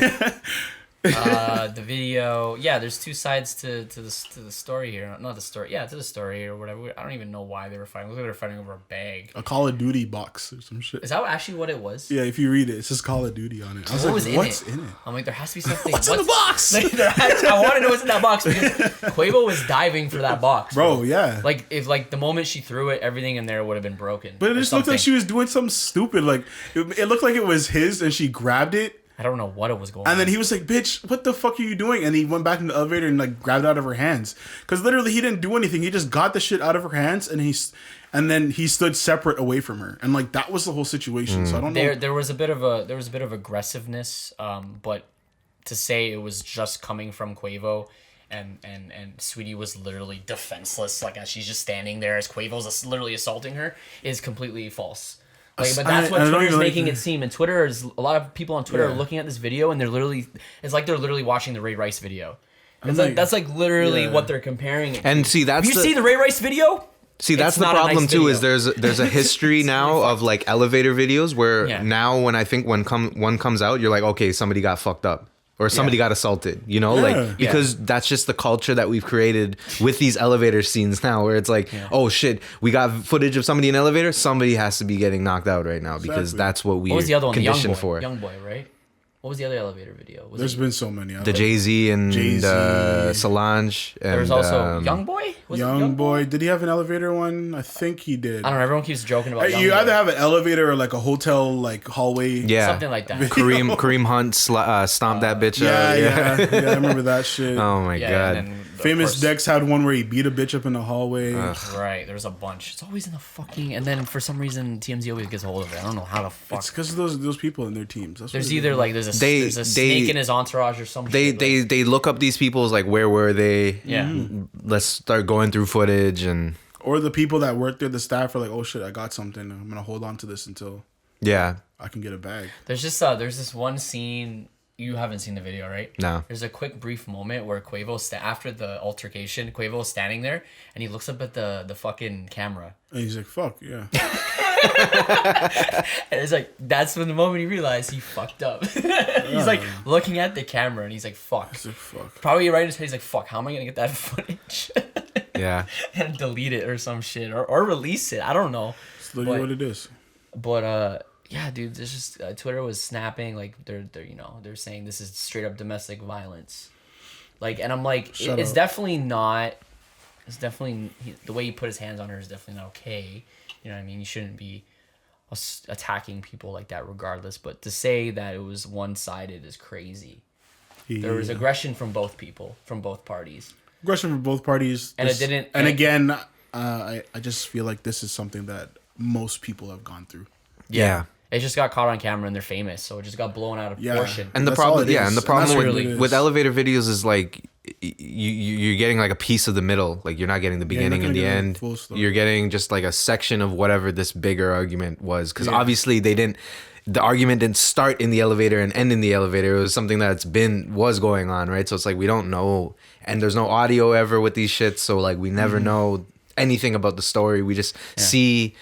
The video. Yeah, there's two sides to the story here. Not the story. Yeah, to the story or whatever. I don't even know why they were fighting. It looked like they were fighting over a bag. A Call of Duty box or some shit. Is that actually what it was? Yeah, if you read it, it says Call of Duty on it. I was What like, was in what's it? in it? I'm like, there has to be something. What's in the box? Like, I want to know what's in that box because Quavo was diving for that box, Bro, yeah. Like if the moment she threw it, everything in there would have been broken. But it or just looked like something. she was doing something stupid. Like, it looked like it was his and she grabbed it. I don't know what it was going on. And then he was like, bitch, what the fuck are you doing? And he went back in the elevator and like grabbed it out of her hands. Because literally he didn't do anything. He just got the shit out of her hands and then he stood separate away from her. And like that was the whole situation. So I don't know. there was a bit of aggressiveness, but to say it was just coming from Quavo and Sweetie was literally defenseless, like as she's just standing there as Quavo's literally assaulting her, is completely false. Like, but that's what I don't Twitter's even like making the- it seem. And Twitter is a lot of people on Twitter Yeah. are looking at this video and it's like they're literally watching the Ray Rice video. It's like- like, that's like literally yeah. what they're comparing it to. And see, that's you see the Ray Rice video? See, that's It's the not a problem nice too. video. Is there's a history now of like elevator videos where Yeah. now when I think one comes out, you're like, okay, somebody got fucked up or somebody got assaulted. Yeah. Like because that's just the culture that we've created with these elevator scenes now, where it's like, oh shit, we got footage of somebody in an elevator. Somebody has to be getting knocked out right now because Exactly. that's what we What was the other one? The conditioned Young Boy. for. Young Boy, right? What was the other elevator video? Was There's it, been so many. The Jay-Z and Jay-Z. Solange. And, there was also Young Boy? Was it Young Boy. Did he have an elevator one? I think he did. I don't know. Everyone keeps joking about Young You Boy. either have an elevator or like a hotel like hallway. Yeah. Something like that. Kareem Hunt stomped that bitch Yeah, out. yeah. I remember that shit. Oh my Yeah, god. and then, of Famous course- Dex had one where he beat a bitch up in the hallway. Right, there's a bunch. It's always in the fucking. And then for some reason, TMZ always gets a hold of it. I don't know how the fuck. It's because of those people in their teams. That's There's what it either is. like there's a They- snake in his entourage or something. They look up these people's like where were they? Yeah. Let's start going through footage and or the people that work there, the staff are like, oh shit, I got something. I'm gonna hold on to this until. yeah. I can get a bag. There's this one scene. You haven't seen the video, right? No. There's a quick brief moment where after the altercation, Quavo's standing there and he looks up at the fucking camera. And he's like, fuck, yeah. And it's like, that's when the moment he realized he fucked up. He's like looking at the camera and he's like, fuck. He's like, fuck. Probably right in his head, he's like, fuck, how am I going to get that footage? Yeah. And delete it or some shit. Or release it. I don't know. It's literally what it is. But, yeah, dude, there's just Twitter was snapping like they're saying this is straight up domestic violence, like, and I'm like it's definitely not. It's definitely the way he put his hands on her is definitely not okay. You know what I mean? You shouldn't be attacking people like that, regardless. But to say that it was one sided is crazy. There was aggression from both people, from both parties. Aggression from both parties, and it didn't. And again, I just feel like this is something that most people have gone through. Yeah. It just got caught on camera and they're famous, so it just got blown out of proportion. And the problem with elevator videos is like you're getting like a piece of the middle. Like you're not getting the beginning and the end. You're getting just like a section of whatever this bigger argument was. Because obviously the argument didn't start in the elevator and end in the elevator. It was something that's was going on, right? So it's like we don't know, and there's no audio ever with these shits. So like we never know anything about the story. We just see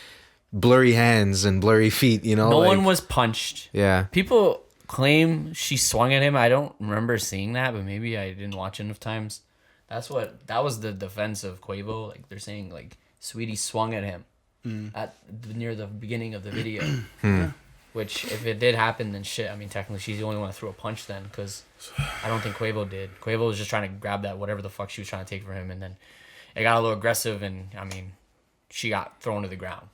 blurry hands and blurry feet, No one was punched. Yeah. People claim she swung at him. I don't remember seeing that, but maybe I didn't watch enough times. That was the defense of Quavo. Like they're saying like Saweetie swung at him near the beginning of the video. Which if it did happen, then shit. I mean, technically she's the only one that threw a punch then, because I don't think Quavo did. Quavo was just trying to grab that whatever the fuck she was trying to take from him, and then it got a little aggressive, and I mean, she got thrown to the ground.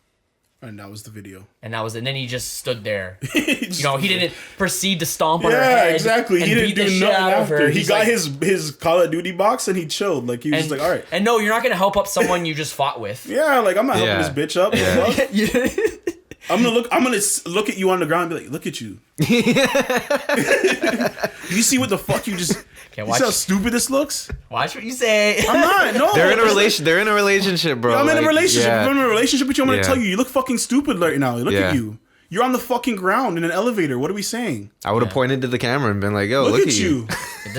And that was the video. And then he just stood there. He didn't proceed to stomp on her head. Yeah, exactly. He didn't do nothing after. He got like, his Call of Duty box and he chilled. Like he was just like, all right. And no, you're not gonna help up someone you just fought with. Yeah, like I'm not helping this bitch up. Yeah. I'm gonna look at you on the ground and be like, look at you. You see what the fuck you just. You see how stupid this looks? Watch what you say. I'm not. No, they're in a relationship. They're in a relationship, bro. I'm in a relationship. Yeah. If I'm in a relationship with you, I'm gonna tell you, you look fucking stupid right now. Look at you. You're on the fucking ground in an elevator. What are we saying? I would have pointed to the camera and been like, "Yo, look at you."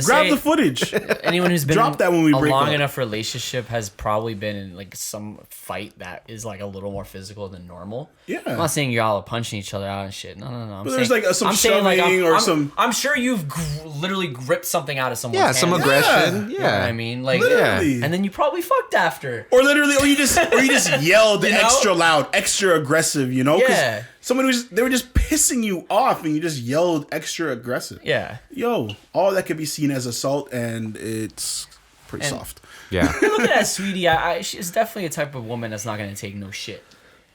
Grab the footage. Anyone who's been drop that when we break a long up. enough relationship has probably been in like some fight that is like a little more physical than normal. Yeah. I'm not saying y'all are punching each other out and shit. No. I'm there's like some shoving or some. I'm sure you've literally gripped something out of someone's hand. Some aggression. You know what I mean? Like, literally. And then you probably fucked after. Or you just yelled extra loud, extra aggressive. Yeah. They were just pissing you off, and you just yelled extra aggressive. Yeah. Yo, all that could be seen as assault, and it's pretty soft. Yeah. Looking at Saweetie, she's definitely a type of woman that's not gonna take no shit,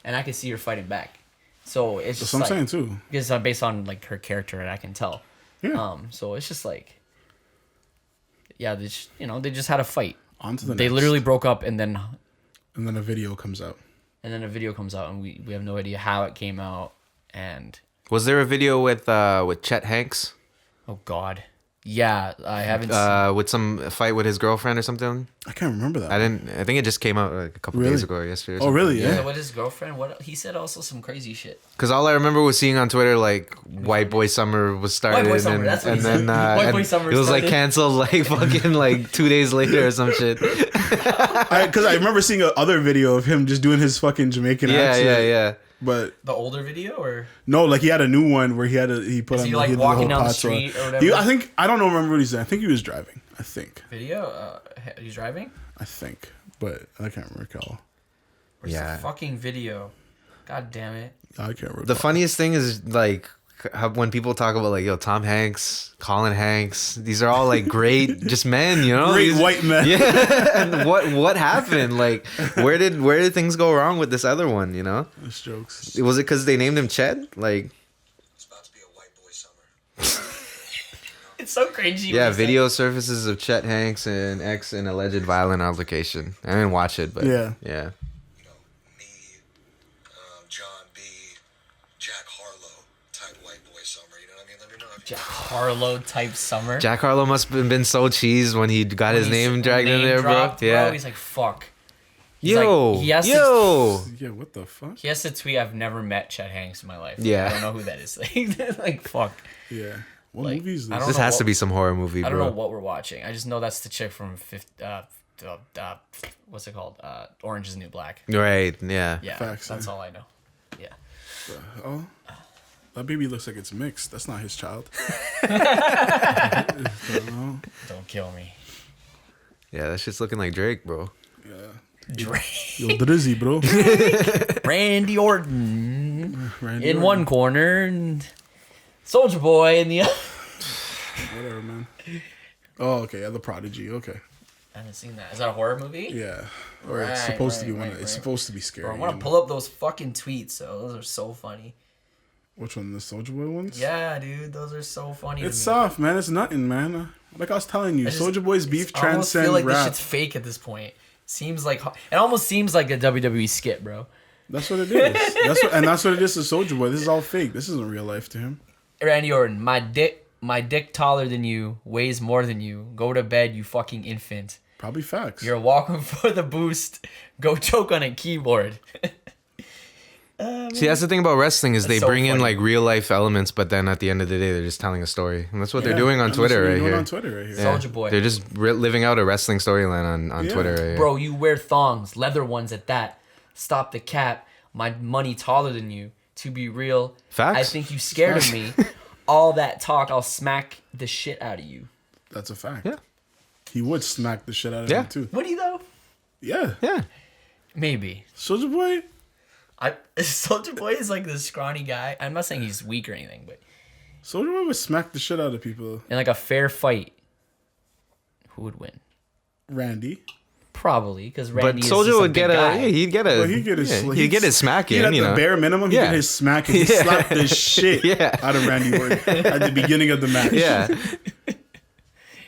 and I can see her fighting back. So it's just that's what I'm saying too. Because based on like her character, I can tell. Yeah. So it's just like, yeah, they just had a fight. On to the They next. literally broke up, and then a video comes out. And we have no idea how it came out. And was there a video with Chet Hanks? Oh God, yeah, I haven't. With some fight with his girlfriend or something. I can't remember that. I think it just came out like a couple days ago or yesterday. Oh really? Yeah. What his girlfriend? What he said also some crazy shit. Because all I remember was seeing on Twitter like White Boy Summer was started, White Boy Summer, that's what he said. White Boy Summer it was started. like canceled like fucking like 2 days later or some shit. Because I remember seeing other video of him just doing his fucking Jamaican accent. Yeah. But the older video or no, like he had a new one where he put on he like walking down the street or whatever. I don't remember what he said. I think he was driving. I think video. He's driving. I think, but I can't recall. Where's the fucking video? God damn it! I can't recall. The funniest thing is like how when people talk about like Tom Hanks, Colin Hanks, these are all like great just men, great white men. Yeah. And what happened? Like where did things go wrong with this other one? Those jokes. Was it because they named him Chet? Like it's about to be a white boy summer. It's so crazy. Yeah, video surfaces of Chet Hanks and ex in alleged violent altercation. I didn't watch it, but yeah. Me, John B, Jack Harlow type white boy summer. You know what I mean? Let me know if Jack Harlow type summer. Jack Harlow must have been so cheesed when he got his name dragged in there, dropped, bro. Yeah, he's like, fuck. He's like, he has to- Yeah, what the fuck? He has to tweet, "I've never met Chet Hanks in my life." Yeah. I don't know who that is. Like fuck. Yeah. What Like, movie is I this? don't This know has to what- be some horror movie, I don't know bro. what we're watching. I just know that's the chick from what's it called? Orange Is the New Black. Right? Yeah. Yeah, Facts, that's yeah. all I know. Yeah. Oh, that baby looks like it's mixed. That's not his child. Don't kill me. Yeah, that shit's looking like Drake, bro. Drake. Yo, Drizzy, bro. Randy Orton Randy in Orton. one corner and Soldier Boy in the other. Whatever, man. Oh, okay. Yeah, The Prodigy. Okay. I haven't seen that. Is that a horror movie? Yeah. Or it's Right, supposed to be right, one. right, It's right. supposed to be scary. Bro, I want you to know? pull up those fucking tweets. So those are so funny. Which one? The Soldier Boy ones? Yeah, dude, those are so funny. It's to me. soft, man. It's nothing, man. Like I was telling you, I just- Soldier Boy's beef I almost feel transcends like this rap. shit's fake at this point. Seems like it almost seems like a WWE skit, bro. That's what it is. That's what it is to Soldier Boy. This is all fake. This isn't real life to him. Randy Orton, my dick taller than you, weighs more than you. Go to bed, you fucking infant. Probably facts. You're walking for the boost. Go choke on a keyboard. See, that's the thing about wrestling is they That's so bring in funny. like real life elements, but then at the end of the day, they're just telling a story, and that's what Yeah, they're doing on and that's Twitter what they're right doing here. On Twitter right here. Yeah. Soldier Boy. They're just living out a wrestling storyline on Yeah. Twitter right here. Bro, you wear thongs, leather ones at that. Stop the cap. My money taller than you. To be real, Facts. I think you scared of me. All that talk, I'll smack the shit out of you. That's a fact. Yeah. He would smack the shit out of Yeah. him too. Would he though? Yeah. Yeah. Maybe. Soldier Boy. Soldier Boy is like this scrawny guy. I'm not saying he's weak or anything, but Soldier Boy would smack the shit out of people. in like a fair fight, who would win? Randy. Probably because Randy But is Soldier just would big get guy. he'd get a Well, he'd get his. he'd get his smack He'd in, at you the know. bare minimum. He'd Yeah. get his smack. He'd Yeah. slap the shit Yeah. out of Randy Orton at the beginning of the match. Yeah.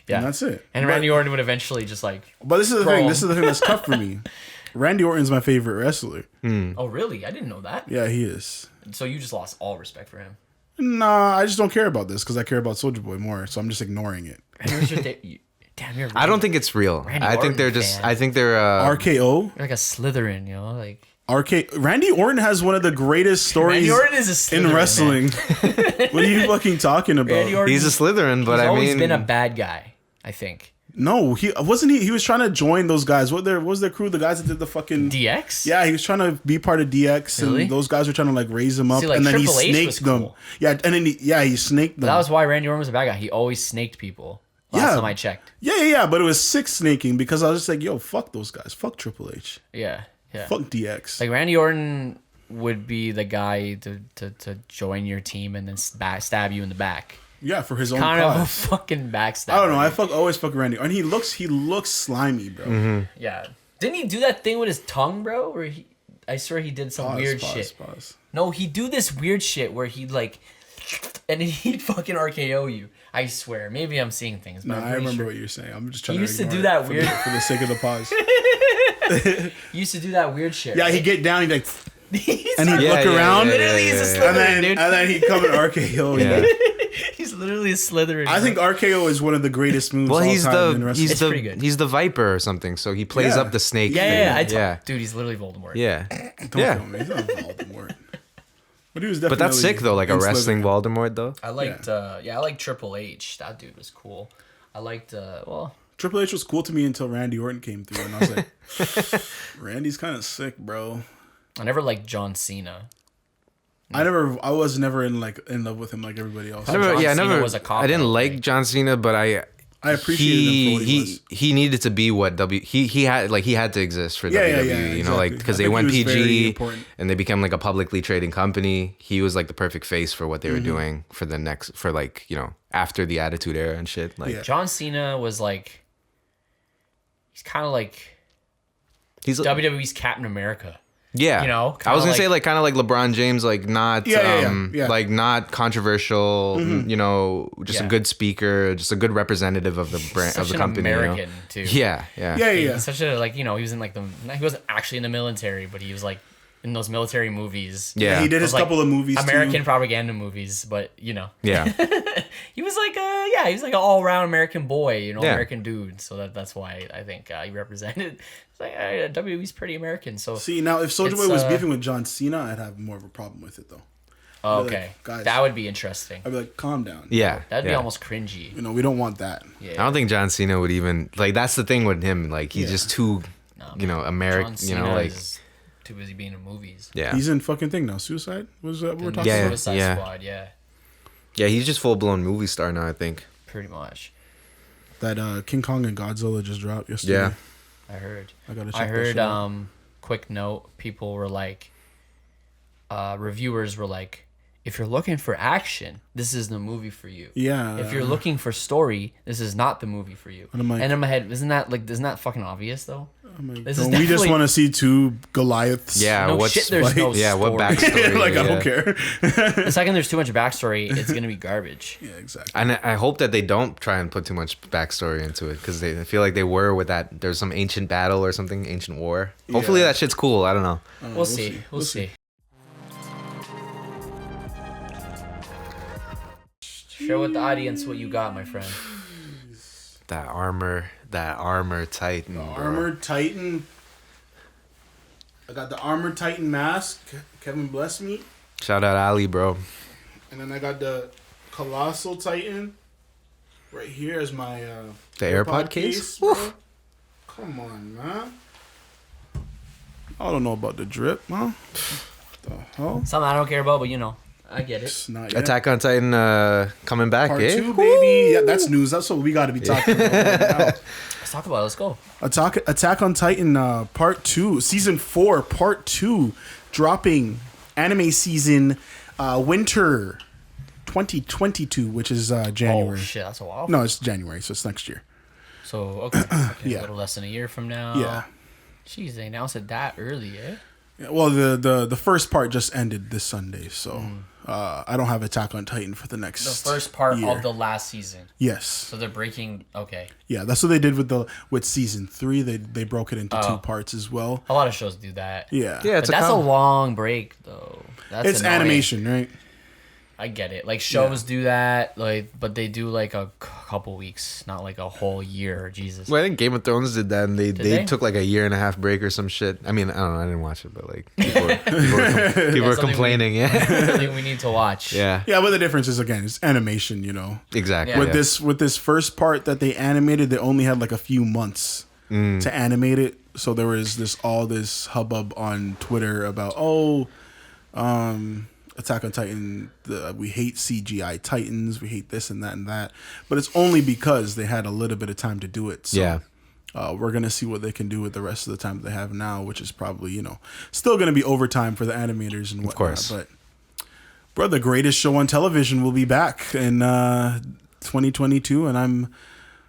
Yeah, And that's it. And Randy Orton would eventually just like, But this is the Bro. thing. This is the thing that's tough for me. Randy Orton's my favorite wrestler. oh really? I didn't know that. Yeah, he is. So you just lost all respect for him. Nah, I just don't care about this because I care about Soldier Boy more. So I'm just ignoring it. And where's your damn, you're. I don't think it's real. Randy I think Orton they're just. fan. I think they're. RKO. You're like a Slytherin, you know, like Randy Orton has one of the greatest stories Randy Orton is a Slytherin, in wrestling. What are you fucking talking about? Randy Orton, He's a Slytherin, but he's I always mean, been a bad guy. I think No, he wasn't. He was trying to join those guys. What was their crew? The guys that did the fucking DX. Yeah, he was trying to be part of DX, Really? and those guys were trying to like raise him up, See, like, and then he Triple H was snaked them. cool. Yeah, and then he snaked them. That was why Randy Orton was a bad guy. He always snaked people. Last time I checked. Yeah, but it was sick snaking because I was just like, yo, fuck those guys, fuck Triple H, Yeah. fuck DX. Like Randy Orton would be the guy to join your team and then stab you in the back. Yeah, for his own Kind of a cause. fucking backstab. I don't know. I always fuck Randy, and he looks slimy, bro. Mm-hmm. Yeah. Didn't he do that thing with his tongue, bro? Where I swear he did some weird shit. Pause. No, he'd do this weird shit where he'd like, and then he'd fucking RKO you. I swear. Maybe I'm seeing things, but No, I'm I pretty remember sure. what you're saying. I'm just trying He to used to ignore do it that for weird- for the sake of the pause. He used to do that weird shit. Yeah, right? he'd get down, he'd like, He's and he'd Yeah, look yeah, around, yeah, literally yeah, he's a yeah, and then Slytherin, dude. and then he'd come and RKO. Yeah. He's literally a Slytherin. I think RKO is one of the greatest moves. Well, all he's time in the wrestling. It's pretty good. he's the Viper or something. So he plays Yeah. up the snake. yeah, thing. yeah. Dude, he's literally Voldemort. Yeah. Don't Yeah. kill me. He's not Voldemort. But he was definitely. But that's sick though, like a in wrestling Slytherin. Voldemort though. I liked, I liked Triple H. That dude was cool. I liked, well, Triple H was cool to me until Randy Orton came through, and I was like, Randy's kind of sick, bro. I never liked John Cena. I was never in love with him like everybody else. I never, John yeah, I Cena never. was a cop I didn't out, like right? John Cena, but I appreciated him for what he was. he needed to be what he had to exist for Yeah, WWE. yeah, You know, like exactly. because I they think went he was very PG important. and they became like a publicly traded company. He was like the perfect face for what they Mm-hmm. were doing for the next like after the Attitude Era and shit. Like Yeah. John Cena was like, he's kind of like he's WWE's Captain America. yeah. you know, I was kinda gonna say like- like kind of like LeBron James, like not Yeah. like not controversial. Just a Yeah. good speaker, just a good representative of the brand of Such the an company. you know? American, too. Yeah, yeah. Yeah. He's such a, like, he was in like he wasn't actually in the military, but he was like in those military movies. Yeah. He did his Those, like, couple of movies American too. propaganda movies, but Yeah. he was like he was like an all-around American boy, Yeah. American dude. So that's why I think he represented. It's like WWE's pretty American. So See, now if Soulja It's, Boy was beefing with John Cena, I'd have more of a problem with it though. I'd be okay, like, guys, that would be interesting. I'd be like, calm down. Yeah. That'd be yeah. almost cringy. You know, we don't want that. Yeah, I don't think John Cena would even like. That's the thing with him. Like he's Yeah. just too, American. John Like is too busy being in movies. yeah, He's in fucking thing now. Suicide? Was that what we're talking Yeah. about? Suicide Squad, yeah, yeah. He's just full blown movie star now. I think. pretty much. That King Kong and Godzilla just dropped yesterday. Yeah. I heard. I gotta check I that heard. shit out. Quick note: people were like, reviewers were like, if you're looking for action, this is the movie for you. Yeah. If you're looking for story, this is not the movie for you. And I'm like- and in my head, isn't that fucking obvious though? I'm like, this is don't we just definitely- want to see two Goliaths? Yeah. No what's shit, there's no yeah? What story. backstory? like, I yeah. don't care. The second there's too much backstory, it's gonna be garbage. Yeah, exactly. And I hope that they don't try and put too much backstory into it because they feel like they were with that. There's some ancient battle or something, ancient war. Hopefully Yeah. that shit's cool. I don't know. We'll see. We'll see. Share with the audience what you got, my friend. That armor Titan. Bro. Armored Titan. I got the Armored Titan mask. Kevin bless me. Shout out Ali, bro. And then I got the Colossal Titan. Right here is my The AirPod case. bro. Woof. Come on, man. I don't know about the drip, huh? The hell? Something I don't care about, but I get it. It's not yet. Attack on Titan coming back, Part eh? 2, baby. Yeah, that's news. That's what we got to be talking about right now. Let's talk about it. Let's go. Attack on Titan Part 2, Season 4, Part 2, dropping anime season winter 2022, which is Oh January. shit, that's a while. No, it's January, so it's next year. So okay, Yeah. a little less than a year from now. Yeah. Jeez, they announced it that early, eh? Yeah, well, the first part just ended this Sunday, so I don't have Attack on Titan for the next The first part year. of the last season. Yes. So they're breaking. Okay. Yeah, that's what they did with season 3. They broke it into 2 parts as well. A lot of shows do that. Yeah. Yeah, But it's that's a com- long break, though. That's It's annoying. animation, right? I get it. Like shows do that, but they do like a couple weeks, not like a whole year. Jesus. Well, I think Game of Thrones did that, and they they? took like a year and a half break or some shit. I mean, I don't know. I didn't watch it, but like people were something complaining. Yeah, Something we need to watch. yeah, Yeah, but the difference is again, it's animation, you know. exactly. Yeah. With this first part that they animated, they only had like a few months to animate it. So there was this hubbub on Twitter about Attack on Titan, we hate CGI Titans, we hate this and that and that. But it's only because they had a little bit of time to do it. So, Yeah. we're going to see what they can do with the rest of the time that they have now, which is probably, still going to be overtime for the animators and whatnot. Of course. But, bro, the greatest show on television will be back in 2022, and I'm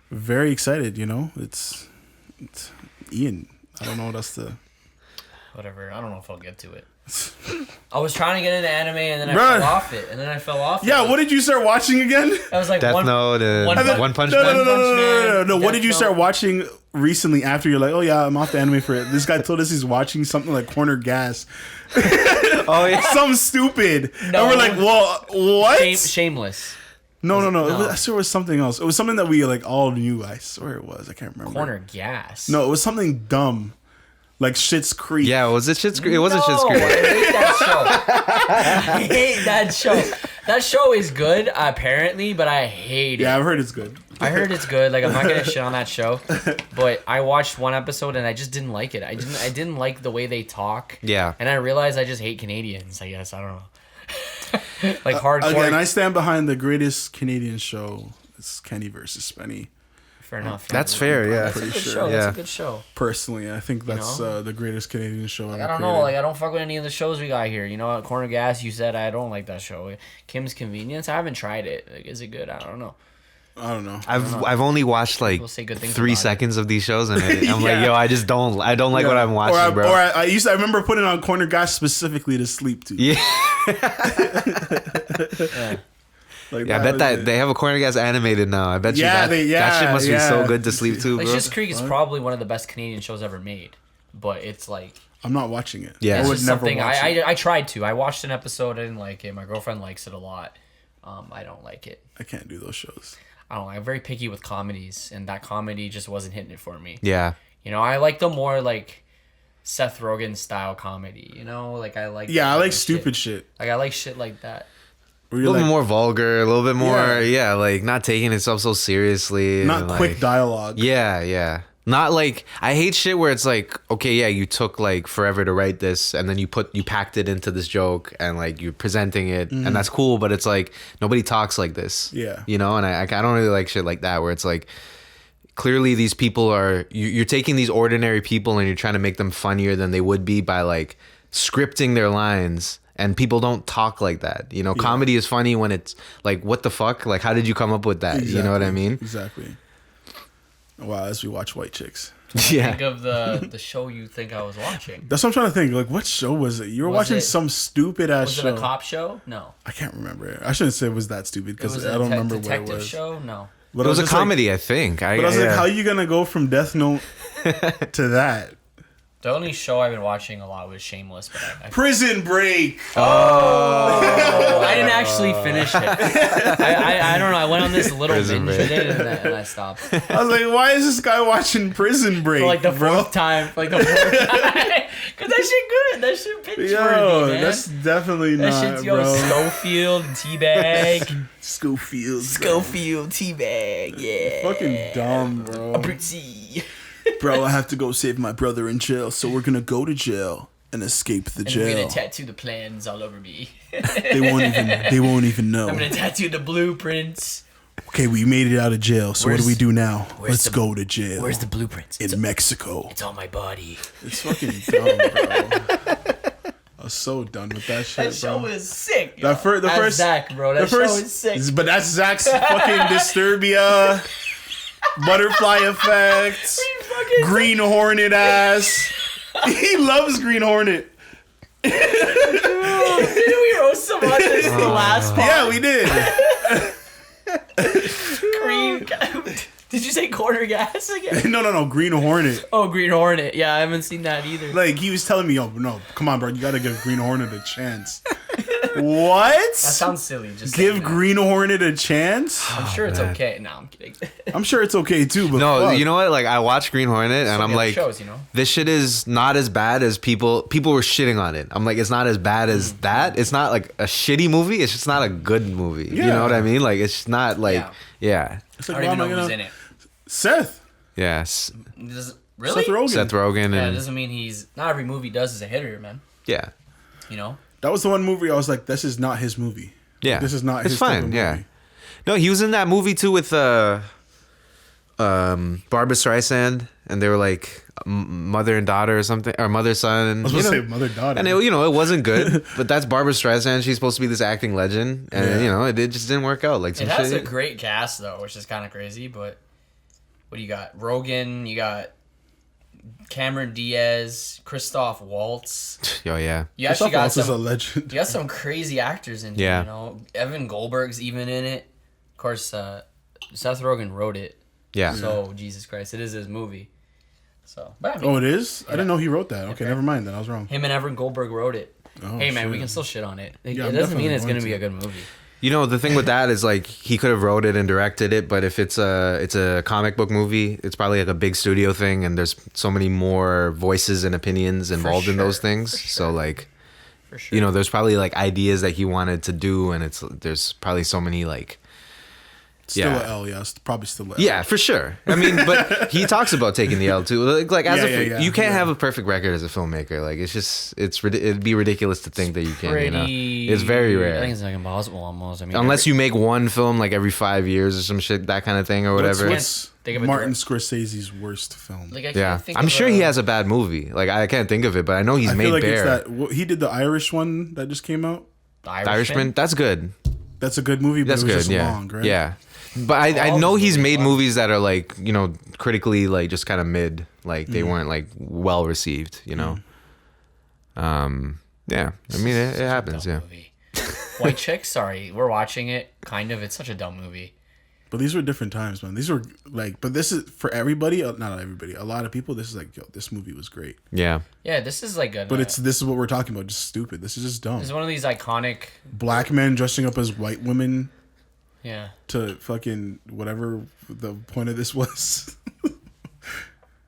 very excited, It's Ian. I don't know what else to... Whatever. I don't know if I'll get to it. I was trying to get into anime and then I Bruh. fell off it. And then I fell off Yeah, it. what did you start watching again? I was like Death Note, One Punch No, Man. no, no, no, no, no, no, no. Death What did you start Note. watching recently after you're like, oh yeah, I'm off the anime for it? This guy told us he's watching something like Corner Gas. Oh yeah. Something stupid. No. And we're like, well, what? Shameless. No. No. I swear it was something else. It was something that we like all knew. I swear it was. I can't remember. Corner Gas. No, it was something dumb. Like Schitt's Creek. Yeah, was it Schitt's Creek? It wasn't Schitt's No, Creek. I hate that show. I hate that show. That show is good, apparently, but I hate it. Yeah, I've heard it's good. I heard it's good. Like I'm not gonna shit on that show, but I watched one episode and I just didn't like it. I didn't like the way they talk. Yeah. And I realized I just hate Canadians. I guess I don't know. Like hardcore. Again, I stand behind the greatest Canadian show. It's Kenny versus Spenny. Fair enough. That's fair. Yeah. That's a good sure. show. Yeah. That's a good show. Personally, I think that's know? the greatest Canadian show ever I don't created. know. Like I don't fuck with any of the shows we got here. At Corner Gas, you said I don't like that show. Kim's Convenience. I haven't tried it. Like, is it good? I don't know. I don't know. I've only watched like People say good things 3 about it. seconds of these shows, and I'm like, Yeah. yo, I don't like what I'm watching, or bro. I remember putting on Corner Gas specifically to sleep to. Yeah. Like, Yeah, I bet was that it. they have a Corner Gas animated now. I bet you Yeah, that shit must be so yeah. good to sleep to, Like bro. Schitt's Creek is probably one of the best Canadian shows ever made, but it's like I'm not watching it. Yeah. I It's would just never something watch it. I tried to. I watched an episode. I didn't like it. My girlfriend likes it a lot. I don't like it. I can't do those shows. I don't know. I'm very picky with comedies, and that comedy just wasn't hitting it for me. Yeah. You know, I like the more like Seth Rogen style comedy. You know, like I like. Yeah, I that like kind of stupid shit. shit. Like I like shit like that. A Where little you're bit like, more vulgar, a little bit more, Yeah. yeah, like not taking itself so seriously. not and, quick like, dialogue. Yeah, yeah. Not like, I hate shit where it's like, okay, yeah, you took like forever to write this and then you packed it into this joke and like you're presenting it and that's cool, but it's like nobody talks like this. Yeah. You know, and I don't really like shit like that where it's like clearly these people are, you're taking these ordinary people and you're trying to make them funnier than they would be by like scripting their lines. And people don't talk like that. You know, comedy is funny when it's like, what the fuck? Like, how did you come up with that? Exactly. You know what I mean? Exactly. Wow, as we watch White Chicks. Yeah. Think of the show you think I was watching. That's what I'm trying to think. Like, what show was it? You were Was watching it- some stupid ass Was show. it a cop show? No. I can't remember. I shouldn't say it was that stupid It was because a I don't remember what it detective was. show? No. But It was a just like- comedy, I think. but I was like, yeah. how you gonna go from Death Note to that? The only show I've been watching a lot was Shameless, but Prison Break. I didn't actually finish it. I don't know. I went on this little Prison binge Break. with it and I stopped. For I was like, why is this guy watching Prison Break? like the bro? fourth time. Because that shit good. That shit pinch Yo, worthy, man. that's definitely That not, shit's yo bro. Schofield, Teabag. Schofield. Schofield, Teabag, yeah. Fucking dumb, bro. Abruzzi. Bro, I have to go save my brother in jail, so we're gonna go to jail and escape the And I'm jail. gonna tattoo the plans all over me. They won't even know. I'm gonna tattoo the blueprints. Okay, we made it out of jail, so what do we do now? where's Let's the- go to jail. Where's the blueprints? in Mexico? It's on my body. It's fucking dumb, bro. I was so done with that shit, That show bro. is sick. The first Zach, bro. That show is sick. But that's Zach's fucking Disturbia, butterfly effect, Fucking Green Hornet ass. He loves Green Hornet. Didn't we roast him on this the last part? Yeah, we did. Green. Did you say corner gas again? No, Green Hornet. Oh, Green Hornet. Yeah, I haven't seen that either. Like, he was telling me, oh, no, come on, bro, you gotta give Green Hornet a chance. What? That sounds silly. Just Give saying that. Green Hornet a chance? I'm sure it's okay. No, I'm kidding. I'm sure it's okay too, but No, fuck. you know what? Like, I watched Green Hornet and I'm Yeah, like, shows, you know? this shit is not as bad as people were shitting on it. I'm like, it's not as bad as that. It's not like a shitty movie. It's just not a good movie. You Yeah. know what I mean? Like, it's not like, yeah. It's I like, don't even why know am I who's gonna- in it. Seth. Yes. Really? Seth Rogen. Seth Rogen Yeah, it and doesn't mean he's... Not every movie does is a hitter, man. yeah. You know? That was the one movie I was like, this is not his movie. Yeah. This is not It's his type fine, of yeah. movie. No, he was in that movie too with Barbara Streisand, and they were like mother and daughter or something, or mother son. I was you gonna know? say mother-daughter. And it wasn't good, but that's Barbara Streisand. She's supposed to be this acting legend, and Yeah. it just didn't work out. Like some It has a shit. great cast, though, which is kind of crazy, but... What do you got? Rogan, you got Cameron Diaz, Christoph Waltz. Oh yeah, You actually Christoph got Waltz is a some... legend. You got some crazy actors in here, Yeah. you know? Evan Goldberg's even in it. Of course, Seth Rogen wrote it. yeah. So, Jesus Christ, it is his movie. So, but I mean, Oh, it is? I didn't know he wrote that. Okay, never mind then. I was wrong. him and Evan Goldberg wrote it. Oh, Hey, man, we shit. can still shit on it. It, Yeah, it I'm doesn't mean definitely it's going to going be a to. good movie. You know, the thing with that is like he could have wrote it and directed it, but if it's a comic book movie, it's probably like a big studio thing, and there's so many more voices and opinions involved in those sure, things. for So sure. like, For sure. you know, there's probably like ideas that he wanted to do, and there's probably so many like. Still Yeah. a L, yes. Probably still a L. Yeah, for sure. I mean, but he talks about taking the L too. Like as you can't have a perfect record as a filmmaker. Like it'd be ridiculous to think that you can. You know? It's very rare. I think it's like impossible almost. I mean, Unless you make one film like every 5 years or some shit, that kind of thing or whatever. What's Think of a Martin Scorsese's worst film? Like, I can't Yeah, think I'm of sure he has a bad movie. Like I can't think of it, but I know he's I made feel like Bear. it's that. He did the Irish one that just came out. The Irishman. That's good. That's a good movie, but That's it was good. just Yeah, long, right? yeah. But I All know the he's movies made are. movies that are like critically like just kind of mid. Like Mm. they weren't like well received. You know. Yeah. I mean it happens. Dumb Yeah. movie. White Chick, sorry, we're watching it. Kind of. It's such a dumb movie. But these were different times, man. These were like, but this is for everybody. Not everybody. A lot of people. This is like, yo, this movie was great. Yeah. Yeah, this is like a. But this is what we're talking about. Just stupid. This is just dumb. It's one of these iconic. Black men dressing up as white women. Yeah. To fucking whatever the point of this was.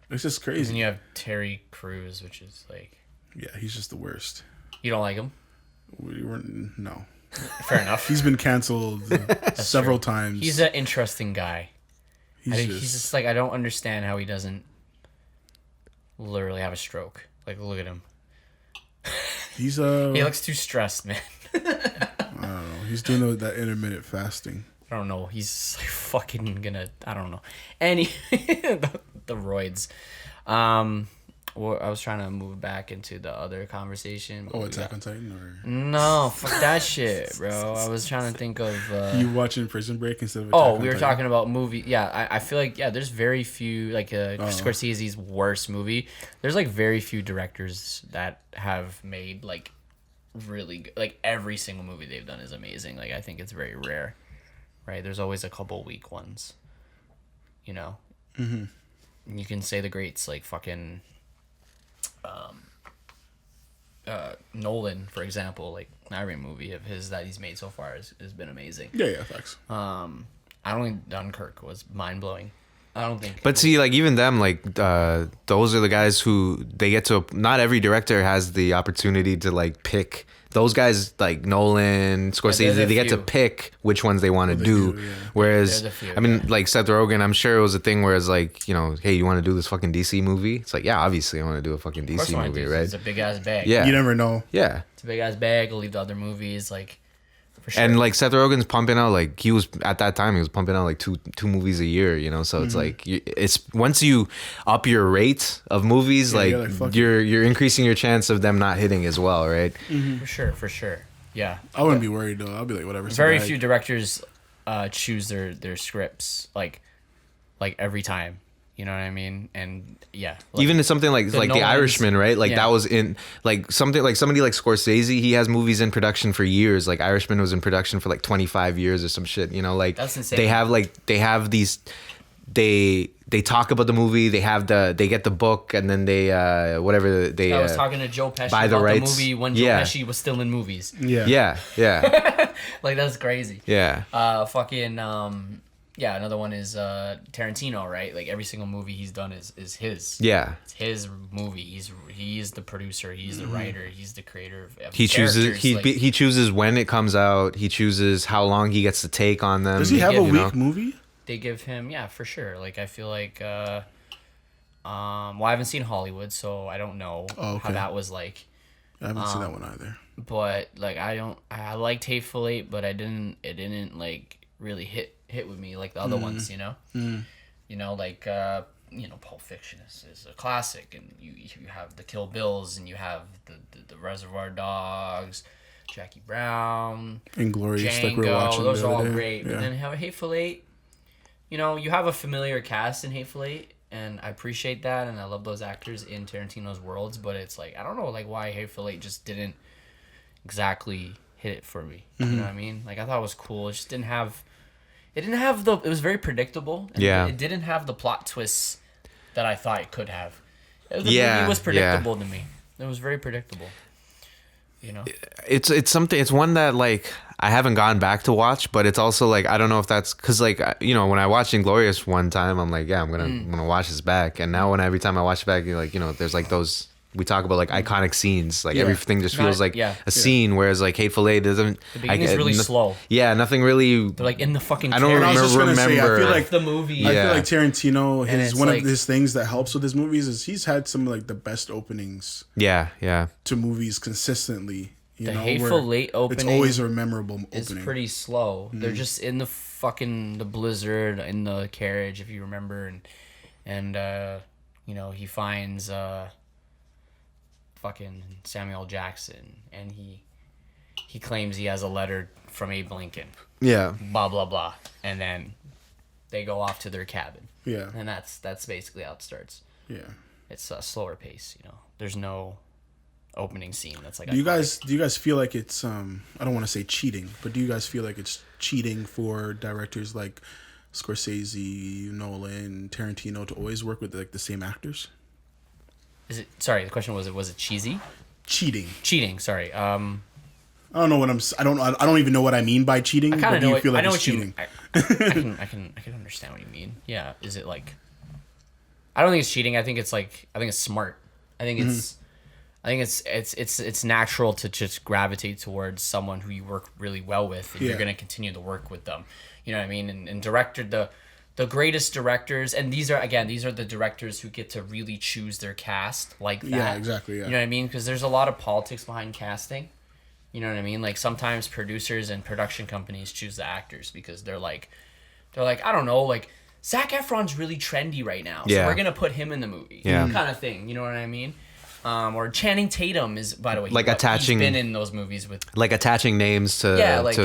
It's just crazy. And you have Terry Crews, which is like. Yeah, he's just the worst. You don't like him? No. Fair enough. He's been canceled several times. He's an interesting guy. He's just like, I don't understand how he doesn't literally have a stroke. Like, look at him. He's He looks too stressed, man. I don't know. He's doing that intermittent fasting. I don't know. He's like fucking gonna. I don't know. Any the roids. Well, I was trying to move back into the other conversation. Oh, Attack on Titan, or no, fuck that shit, bro. I was trying to think of. You watching Prison Break instead of Attack Oh, on we were Titan? talking about movie. Yeah, I feel like there's very few like Scorsese's worst movie. There's like very few directors that have made like really good, like every single movie they've done is amazing. Like I think it's very rare, right? There's always a couple weak ones, you know. Mm-hmm. You can say the greats like fucking. Nolan, for example, like every movie of his that he's made so far has been amazing. Yeah, facts. I don't think Dunkirk was mind blowing. I don't think. But see, like even them, like those are the guys who they get to. Not every director has the opportunity to like pick. Those guys like Nolan, Scorsese, they get to pick which ones they want to do. yeah. Whereas, I mean, like Seth Rogen, I'm sure it was a thing where it's like, you know, hey, you want to do this fucking DC movie? It's like, yeah, obviously I want to do a fucking DC movie, right? It's a big ass bag. Yeah. You never know. Yeah. It's a big ass bag. I'll leave the other movies like. For sure. And like Seth Rogen's pumping out, like he was at that time, he was pumping out like two movies a year, you know. So it's like it's once you up your rate of movies, you're increasing your chance of them not hitting as well, right? For sure. Yeah. I wouldn't be worried though. I'll be like, whatever. Very few directors choose their scripts like every time. You know what I mean? And yeah, like, even in something like The Nolans, Irishman, right? Like yeah. that was in like something like somebody like Scorsese. He has movies in production for years. Like Irishman was in production for like 25 years or some shit. You know, like that's insane. They have these. They talk about the movie. They get the book, and then they whatever they. I was talking to Joe Pesci buy the about rights. the movie when Joe Pesci was still in movies. Yeah. Like that's crazy. Yeah. Yeah, another one is Tarantino, right? Like every single movie he's done is his. Yeah. It's his movie. He is the producer. He's the writer. He's the creator of He chooses characters, he chooses when it comes out. He chooses how long he gets to take on them. Does he have a you know? weak movie? They give him, yeah, for sure. Like I feel like well, I haven't seen Hollywood, so I don't know how that was like. I haven't seen that one either. But like I liked Hateful Eight, but it didn't like really hit with me like the other ones, you know. You know, like Pulp Fiction is a classic, and you have the Kill Bills, and you have the Reservoir Dogs, Jackie Brown, Inglorious, Django. like we were watching Those the are all other day. great. But Yeah. then have a Hateful Eight. You know, you have a familiar cast in Hateful Eight, and I appreciate that, and I love those actors in Tarantino's worlds. But it's like I don't know, like why Hateful Eight just didn't exactly hit it for me. You know what I mean? Like I thought it was cool. It just didn't have. It was very predictable. And Yeah. It didn't have the plot twists that I thought it could have. The Yeah, movie was predictable to me. It was very predictable. You know. It's something. It's one that like I haven't gone back to watch, but it's also like I don't know if that's because like you know when I watched Inglorious one time, I'm like I'm gonna watch this back, and now every time I watch it back, you're like there's like those. We talk about like iconic scenes, like everything just feels like a scene. Whereas like Hateful Eight doesn't. The beginning is really slow. Yeah, nothing really. They're like in the fucking. I don't carriage. I was just remember. gonna say, I feel like the movie. I feel like Tarantino, it's one like- of his things that helps with his movies is he's had some of like the best openings Yeah. to movies consistently. You The know, Hateful where Eight opening it's always a memorable opening. It's pretty slow. They're just in the blizzard in the carriage, if you remember, and he finds fucking Samuel Jackson, and he claims he has a letter from Abe Lincoln. Yeah. Blah blah blah, and then they go off to their cabin. Yeah. And that's basically how it starts. Yeah. It's a slower pace, There's no opening scene that's like. Do you guys feel like it's I don't want to say cheating, but do you guys feel like it's cheating for directors like Scorsese, Nolan, Tarantino to always work with like the same actors? Is it? Sorry, the question was it cheesy? Cheating. Cheating. Sorry. I don't know what I don't even know what I mean by cheating. I kind of know. Do you feel like I know it's what cheating? I can understand what you mean. Yeah. Is it like? I don't think it's cheating. I think it's smart. I think it's natural to just gravitate towards someone who you work really well with, and you're gonna continue to work with them. You know what I mean? And the greatest directors, and these are the directors who get to really choose their cast like that. Yeah, exactly. Yeah. You know what I mean? Because there's a lot of politics behind casting. You know what I mean? Like sometimes producers and production companies choose the actors because they're like, I don't know, like Zac Efron's really trendy right now, so we're gonna put him in the movie, kind of thing. You know what I mean? Or Channing Tatum is, by the way, he's been in those movies with like attaching names to like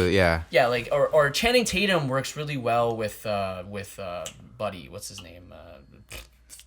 or Channing Tatum works really well with Buddy, what's his name,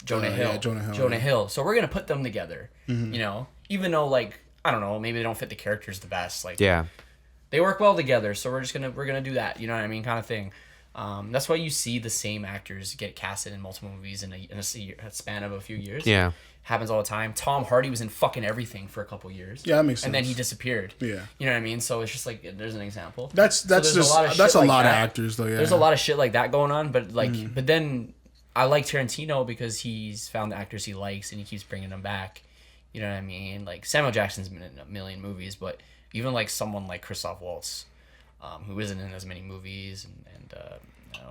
Jonah Hill. Yeah, Jonah Hill. So we're gonna put them together. You know, even though like I don't know, maybe they don't fit the characters the best. Like they work well together, so we're gonna do that. You know what I mean, kind of thing. That's why you see the same actors get casted in multiple movies in a span of a few years. Yeah. Happens all the time. Tom Hardy was in fucking everything for a couple years. Yeah, that makes sense. And then he disappeared. Yeah. You know what I mean? So it's just like there's an example. That's a lot of actors though. Yeah. There's a lot of shit like that going on, but like, but then I like Tarantino because he's found the actors he likes and he keeps bringing them back. You know what I mean? Like Samuel Jackson's been in a million movies, but even like someone like Christoph Waltz, who isn't in as many movies, and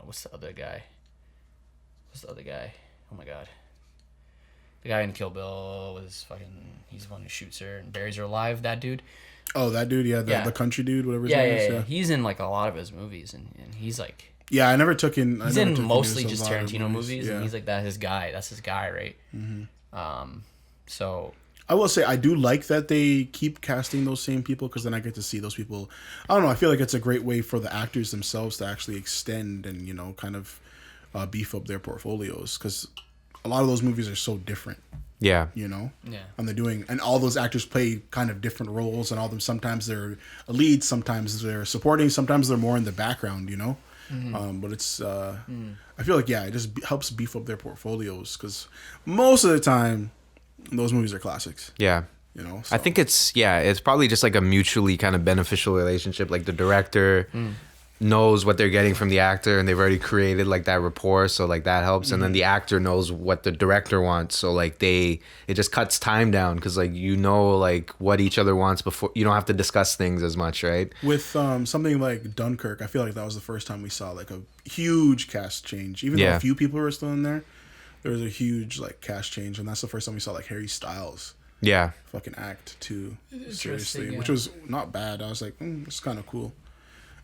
what's the other guy? Oh my god. The guy in Kill Bill was he's the one who shoots her and buries her alive, that dude. Oh, that dude, the country dude, whatever his name is. Yeah. He's in like a lot of his movies and he's like... Yeah, I never took in... He's in mostly just Tarantino movies yeah. and he's like, that's his guy, right? Mm-hmm. So... I will say I do like that they keep casting those same people because then I get to see those people. I don't know, I feel like it's a great way for the actors themselves to actually extend and, you know, kind of beef up their portfolios because... A lot of those movies are so different. Yeah. You know? Yeah. And all those actors play kind of different roles and all of them, sometimes they're a lead, sometimes they're supporting, sometimes they're more in the background, you know? But it's, I feel like, it just helps beef up their portfolios because most of the time, those movies are classics. Yeah. You know? So. I think it's probably just like a mutually kind of beneficial relationship. Like the director knows what they're getting from the actor and they've already created like that rapport, so like that helps. And then the actor knows what the director wants, so like it just cuts time down because like you know like what each other wants before you don't have to discuss things as much, right? With something like Dunkirk, I feel like that was the first time we saw like a huge cast change. Even though a few people were still in there was a huge like cast change, and that's the first time we saw like Harry Styles fucking act too seriously, which was not bad. I was like, it's kind of cool.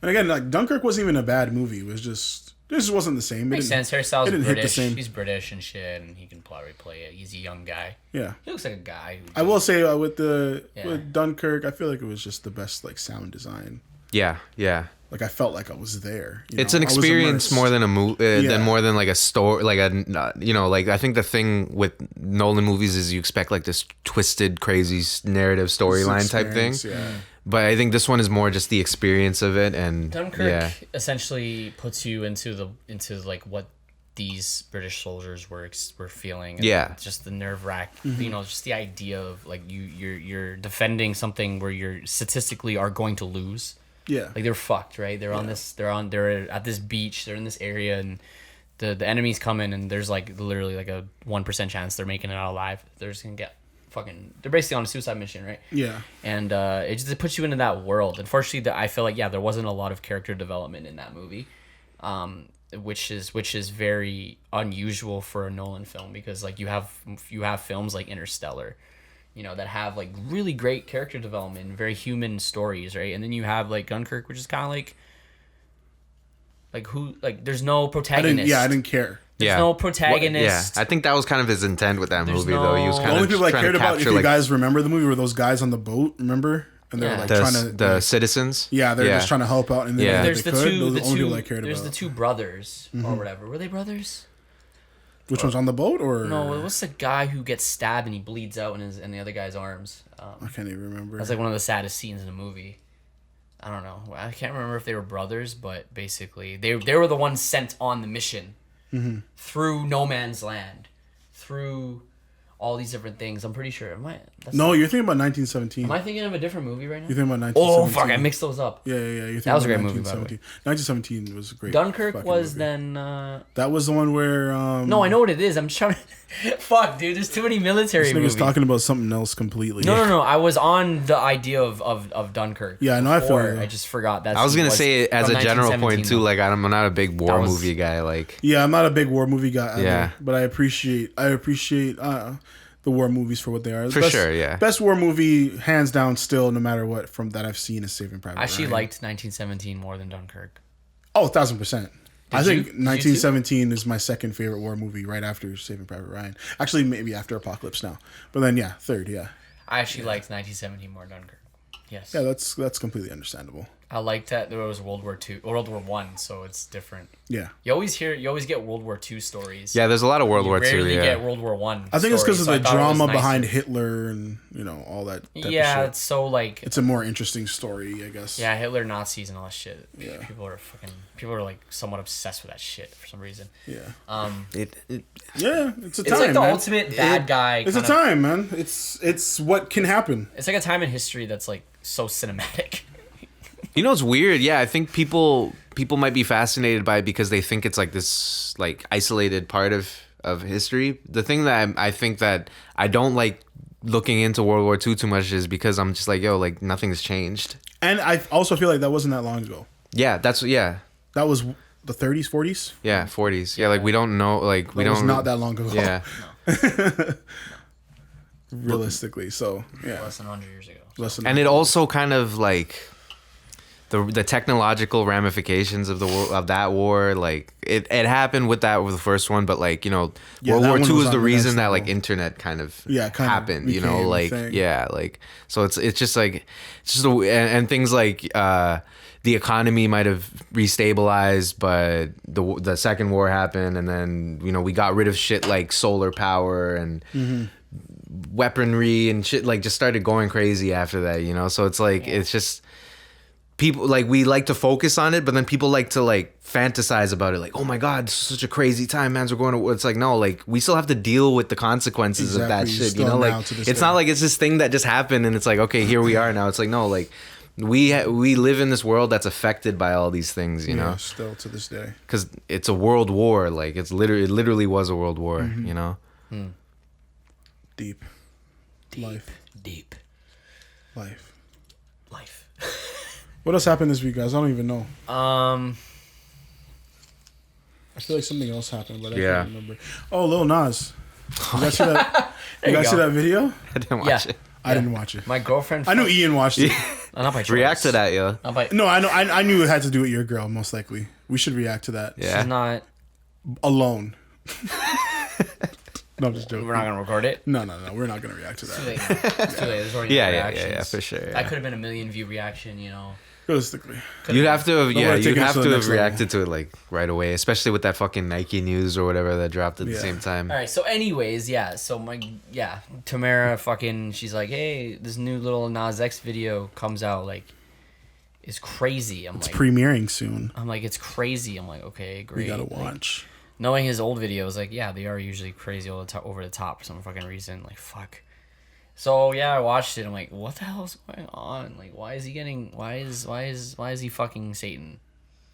And again, like Dunkirk wasn't even a bad movie. It just wasn't the same. Makes sense. Harry Styles is British. Hit the same. He's British and shit, and he can probably play it. He's a young guy. Yeah, he looks like a guy. I will say with Dunkirk, I feel like it was just the best like sound design. Yeah. Like I felt like I was there. It's an experience more than a movie, than more than like a story. Like like I think the thing with Nolan movies is you expect like this twisted, crazy narrative storyline type thing. Yeah. But I think this one is more just the experience of it, and Dunkirk essentially puts you into like what these British soldiers were feeling. And just the nerve wrack, you know, just the idea of like you're defending something where you're statistically are going to lose. Yeah, like they're fucked, right? They're they're at this beach, they're in this area, and the enemy's coming, and there's like literally like a 1% chance they're making it out alive. They're just gonna get. They're basically on a suicide mission, right? Yeah. And it puts you into that world. Unfortunately, I feel like there wasn't a lot of character development in that movie, which is very unusual for a Nolan film because like you have films like Interstellar, you know, that have like really great character development, very human stories, right? And then you have like Dunkirk, which is kind of like there's no protagonist. I didn't care. There's no protagonist. I think that was kind of his intent with that movie, though. He was kind the only of people I cared about, if you like, guys remember the movie, were those guys on the boat. Remember? And they were like trying to the citizens. Yeah, they're just trying to help out. And there's the two. There's the two brothers or whatever. Were they brothers? Which one's on the boat or no? What's the guy who gets stabbed and he bleeds out in the other guy's arms? I can't even remember. That's like one of the saddest scenes in the movie. I don't know. I can't remember if they were brothers, but basically they were the ones sent on the mission through no man's land, through all these different things. I'm pretty sure. No, you're thinking about 1917. Am I thinking of a different movie right now? You're thinking about Oh 1917. fuck! I mixed those up. Yeah. You're thinking That was a about great movie, by the way. 1917 was a great. Dunkirk fucking was movie. then. That was the one where. No, I know what it is. I'm just trying to. Fuck, dude. There's too many military This movies. nigga's talking about something else completely. No. I was on the idea of Dunkirk. Yeah, I know, I feel before. you. I just forgot. That's I was gonna was say as from a general 1917 point too. though. Like I'm not a big war That was- movie guy. Like Yeah, I'm not a big war movie guy either, Yeah. but I appreciate the war movies for what they are. For sure, yeah. Best war movie, hands down, still, no matter what, from that I've seen is Saving Private I actually Ryan. liked 1917 more than Dunkirk. Oh, 1,000%. I Did you? think Did you 1917 is my second favorite war movie, right after Saving Private Ryan. Actually, maybe after Apocalypse Now, but then yeah, third, yeah, I actually liked 1917 more than Dunkirk. Yes. yeah. That's completely understandable. I liked that there was World War One, so it's different. Yeah, You always get World War II stories. yeah, there's a lot of World You War II. rarely Yeah, get World War One. I think it's because of stories, the so I thought it was drama nicer. behind Hitler and all that. Type of Yeah, shit. it's so like It's a more interesting story, I guess. yeah, Hitler, Nazis, and all that shit. Yeah. People are like somewhat obsessed with that shit for some reason. Yeah, it, yeah. It's a It's time. like the man. ultimate bad guy. It's a kind of- time, man. It's what can happen. It's like a time in history that's like so cinematic. You know, it's weird. Yeah, I think people might be fascinated by it because they think it's like this like isolated part of history. The thing that I think that I don't like looking into World War II too much is because I'm just like, yo, like nothing's changed. And I also feel like that wasn't that long ago. Yeah, That was the 30s, 40s. yeah, 40s. Yeah, like we don't know, like we That was don't. not that long ago. Yeah, Realistically, so yeah. Less than 100 years ago. Listen, and it also kind of like the technological ramifications of of that war, like it happened with the first one, but like Yeah, World that War one II was is on the the reason next that like level. internet kind of Yeah, kind of happened, became a like thing. yeah, like so it's just like it's just and things like the economy might have restabilized, but the second war happened, and then we got rid of shit like solar power and weaponry and shit, like just started going crazy after that, so it's like it's just people like we like to focus on it, but then people like to like fantasize about it, like, oh my god, this is such a crazy time, man, we're going to. It's like, no, like we still have to deal with the consequences of that Exactly, shit, still now like to this it's day. not like it's this thing that just happened and it's like, okay, here we are now. It's like, no, like we live in this world that's affected by all these things, you know, still to this day. because it's a world war, like it literally was a world war, Mm-hmm. you know. Deep. Life. Deep. Life. Life. What else happened this week, guys? I don't even know. I feel like something else happened, but I Yeah. can't remember. Oh, Lil Nas. You guys see that? you guys see that video? I didn't watch Yeah. it. I didn't watch it. My girlfriend. I knew Ian watched it. Not by choice. React to that, yo. Not by. No, I know. I knew it had to do with your girl, most likely. We should react to that. Yeah. She's not. Alone. No, I'm just joking. We're not gonna record it. No. We're not gonna react to Too that. late. It's too late. There's already Yeah, reactions. for sure. That Yeah. could have been a 1,000,000 view reaction. Realistically. You'd have to have, Don't wanna take you'd it have to to the have next level. reacted to it like right away, especially with that fucking Nike news or whatever that dropped at the Yeah. same time. All right. So, anyways, yeah. So Tamara fucking. She's like, hey, this new little Nas X video comes out. Like, it's crazy. It's premiering soon. I'm like, it's crazy. I'm like, okay, great. We gotta Like, watch. knowing his old videos, like, yeah, they are usually crazy over the top for some fucking reason. Like, fuck. So yeah, I watched it. I'm like, what the hell is going on? Like, why is he fucking Satan?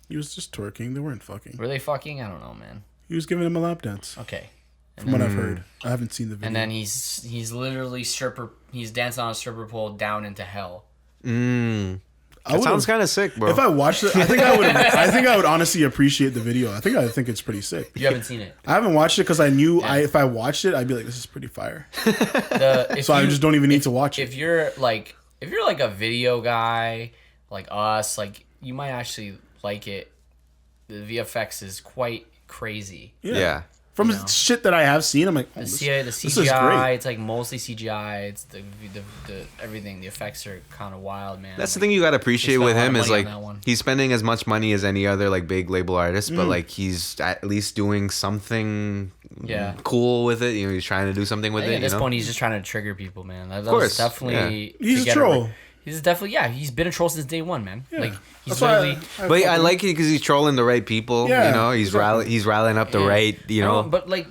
He was just twerking. They weren't fucking. Were they fucking? I don't know, man. He was giving him a lap dance. Okay. From what I've heard. I haven't seen the video. And then he's literally he's dancing on a stripper pole down into hell. I That sounds would've- kind of sick, bro. If I watched it, I think I would. I think I would honestly appreciate the video. I think it's pretty sick. You haven't seen it. I haven't watched it because I knew Yeah. if I watched it, I'd be like, this is pretty fire. If So I you- just don't even need to watch it. If you're like a video guy like us, like you might actually like it. The VFX is quite crazy. yeah. From You know. shit that I have seen, I'm like, oh, The this is CGI, great. it's like mostly CGI. It's the everything. The effects are kind of wild, man. That's the Like, thing you gotta appreciate spent with a lot him of is money like on that one. he's spending as much money as any other like big label artist, but like he's at least doing something Yeah. cool with it. He's trying to do something with I think it. at this you know? point, he's just trying to trigger people, man. That course, was definitely He's to a get troll. He's definitely he's been a troll since day one, man. Yeah. Like he's That's why literally. But I like it because he's trolling the right people. Yeah, you know, he's exactly. he's rallying up the Yeah. right. You I don't know, but like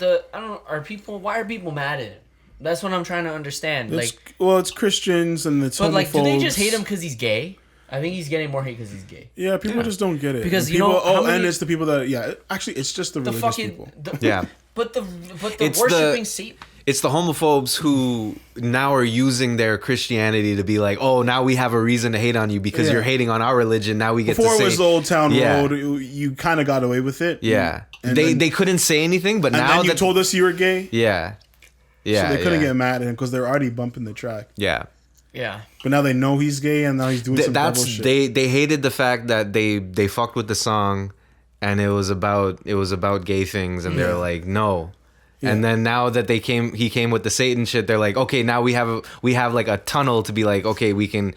why are people mad at him? That's what I'm trying to understand. It's, Like, well, it's Christians and it's but like, do they just homophobes. hate him because he's gay? I think he's getting more hate because he's gay. Yeah, people just don't get it. Because And you know people, how many- and it's the people that actually it's just the The religious fucking people. Yeah. But the It's worshiping the- Satan. it's the homophobes who now are using their Christianity to be like, oh, now we have a reason to hate on you because Yeah. you're hating on our religion. Now we get Before to say, it was Old Town Yeah. Road, you kind of got away with it. yeah, And they then- they couldn't say anything, but And now then you that told us you were gay, yeah, yeah, so they couldn't yeah. get mad at him because they're already bumping the track. yeah. Yeah. But now they know he's gay, and now he's doing some double That's shit. they hated the fact that they fucked with the song, and it was about gay things, and they're like no. And then now that he came with the Satan shit, they're like, okay, now we have like a tunnel to be like, okay, we can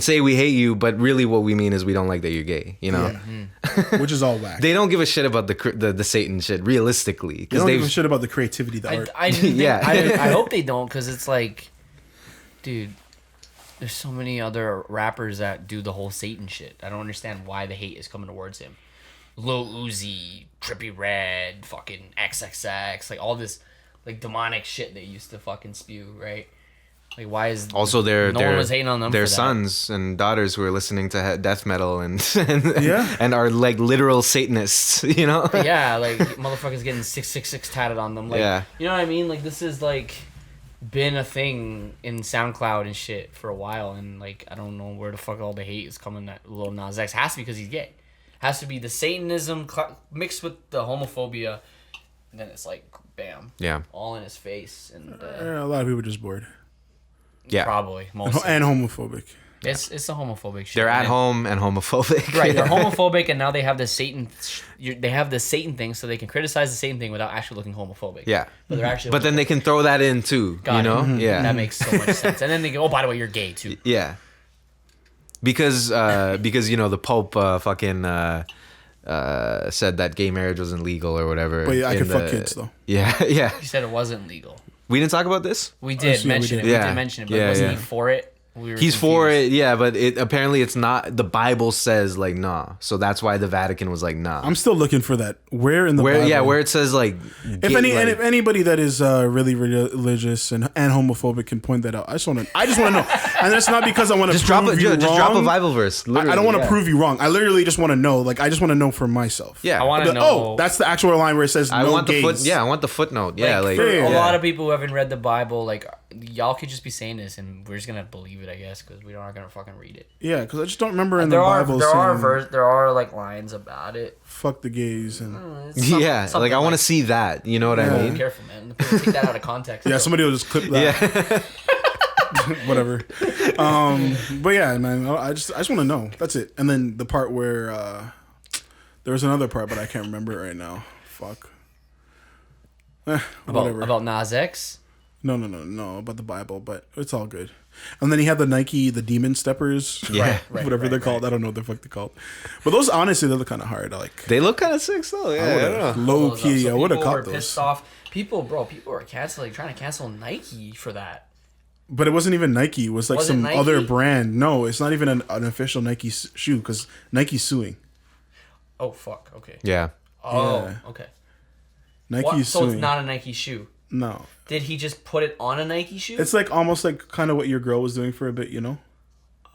say we hate you, but really what we mean is we don't like that you're gay, you know? Yeah. Which is all whack. They don't give a shit about the Satan shit realistically They because don't give a they've shit about the creativity, the art. I didn't think- Yeah. I hope they don't, because it's like, dude, there's so many other rappers that do the whole Satan shit. I don't understand why the hate is coming towards him. Lil Uzi, Trippie Redd, fucking XXX, like all this like demonic shit they used to fucking spew, right? Like why is also no one was hating on them their for that. sons and daughters who are listening to death metal and Yeah. and are like literal Satanists, you know? Yeah, like motherfuckers getting 666 tatted on them. Like, Yeah. you know what I mean? Like this is like been a thing in SoundCloud and shit for a while, and like I don't know where the fuck all the hate is coming at Lil Nas X. Has to be because he's gay. Has to be the Satanism mixed with the homophobia, and then it's like bam, Yeah. all in his face, and A lot of people are just bored Yeah. probably mostly and homophobic. it's a homophobic shit. They're at And- home and homophobic. Right, they're homophobic, and now they have the Satan. They have the Satan thing, so they can criticize the Satan thing without actually looking homophobic. Yeah. but they're actually. But then they can throw that in too, Got you it. know? Mhm. Yeah. That makes so much sense. And then they go, oh, by the way, you're gay too. Yeah. Because you know the Pope said that gay marriage wasn't legal or whatever. But yeah, I in could fuck the- kids though. Yeah, yeah. He said it wasn't legal. We didn't talk about this. We did yeah, we mention did. it. We Yeah. did mention it, but Yeah, wasn't yeah. he for it? We were He's for confused. it, yeah, but apparently it's not. The Bible says like nah, so that's why the Vatican was like nah. I'm still looking for that. Where in the Bible? Where it says like If if anybody that is really religious and homophobic can point that out, I just want to know, and that's not because I want to just drop prove it, you just wrong. drop a Bible verse. I don't want to yeah. prove you wrong. I literally just want to know. Like I just want to know for myself. Yeah, I want to But, know. oh, that's the actual line where it says I no want gays. I want the footnote. Yeah, like for Yeah. a lot of people who haven't read the Bible, like y'all could just be saying this, and we're just gonna believe it, I guess, because we aren't gonna fucking read it. Yeah, because I just don't remember in There the are Bible there are like lines about it. fuck the gays and It's yeah, something like I want to see that. You know what I Yeah. Be mean? careful, man. People take that out of context. yeah, somebody will just clip that. Yeah, Whatever. But yeah, man, I just want to know. That's it. And then the part where there was another part, but I can't remember it right now. Fuck. Whatever. about Nas X. No, about the Bible, but it's all good. And then he had the Nike, the Demon Steppers, Yeah. whatever they're called. I don't know what the fuck they're called. But those, honestly, they look kind of hard. Like, they look kind of sick though. Yeah, I don't know. low Those up. key, So I would have people were caught those. pissed off. People were trying to cancel Nike for that. But it wasn't even Nike. It was like Was it some Nike? other brand. No, it's not even an official Nike shoe because Nike's suing. Oh fuck. Okay. Yeah, Oh. Yeah. Okay. Nike's So suing. it's not a Nike shoe. No. Did he just put it on a Nike shoe? It's like almost like kind of what your girl was doing for a bit, you know?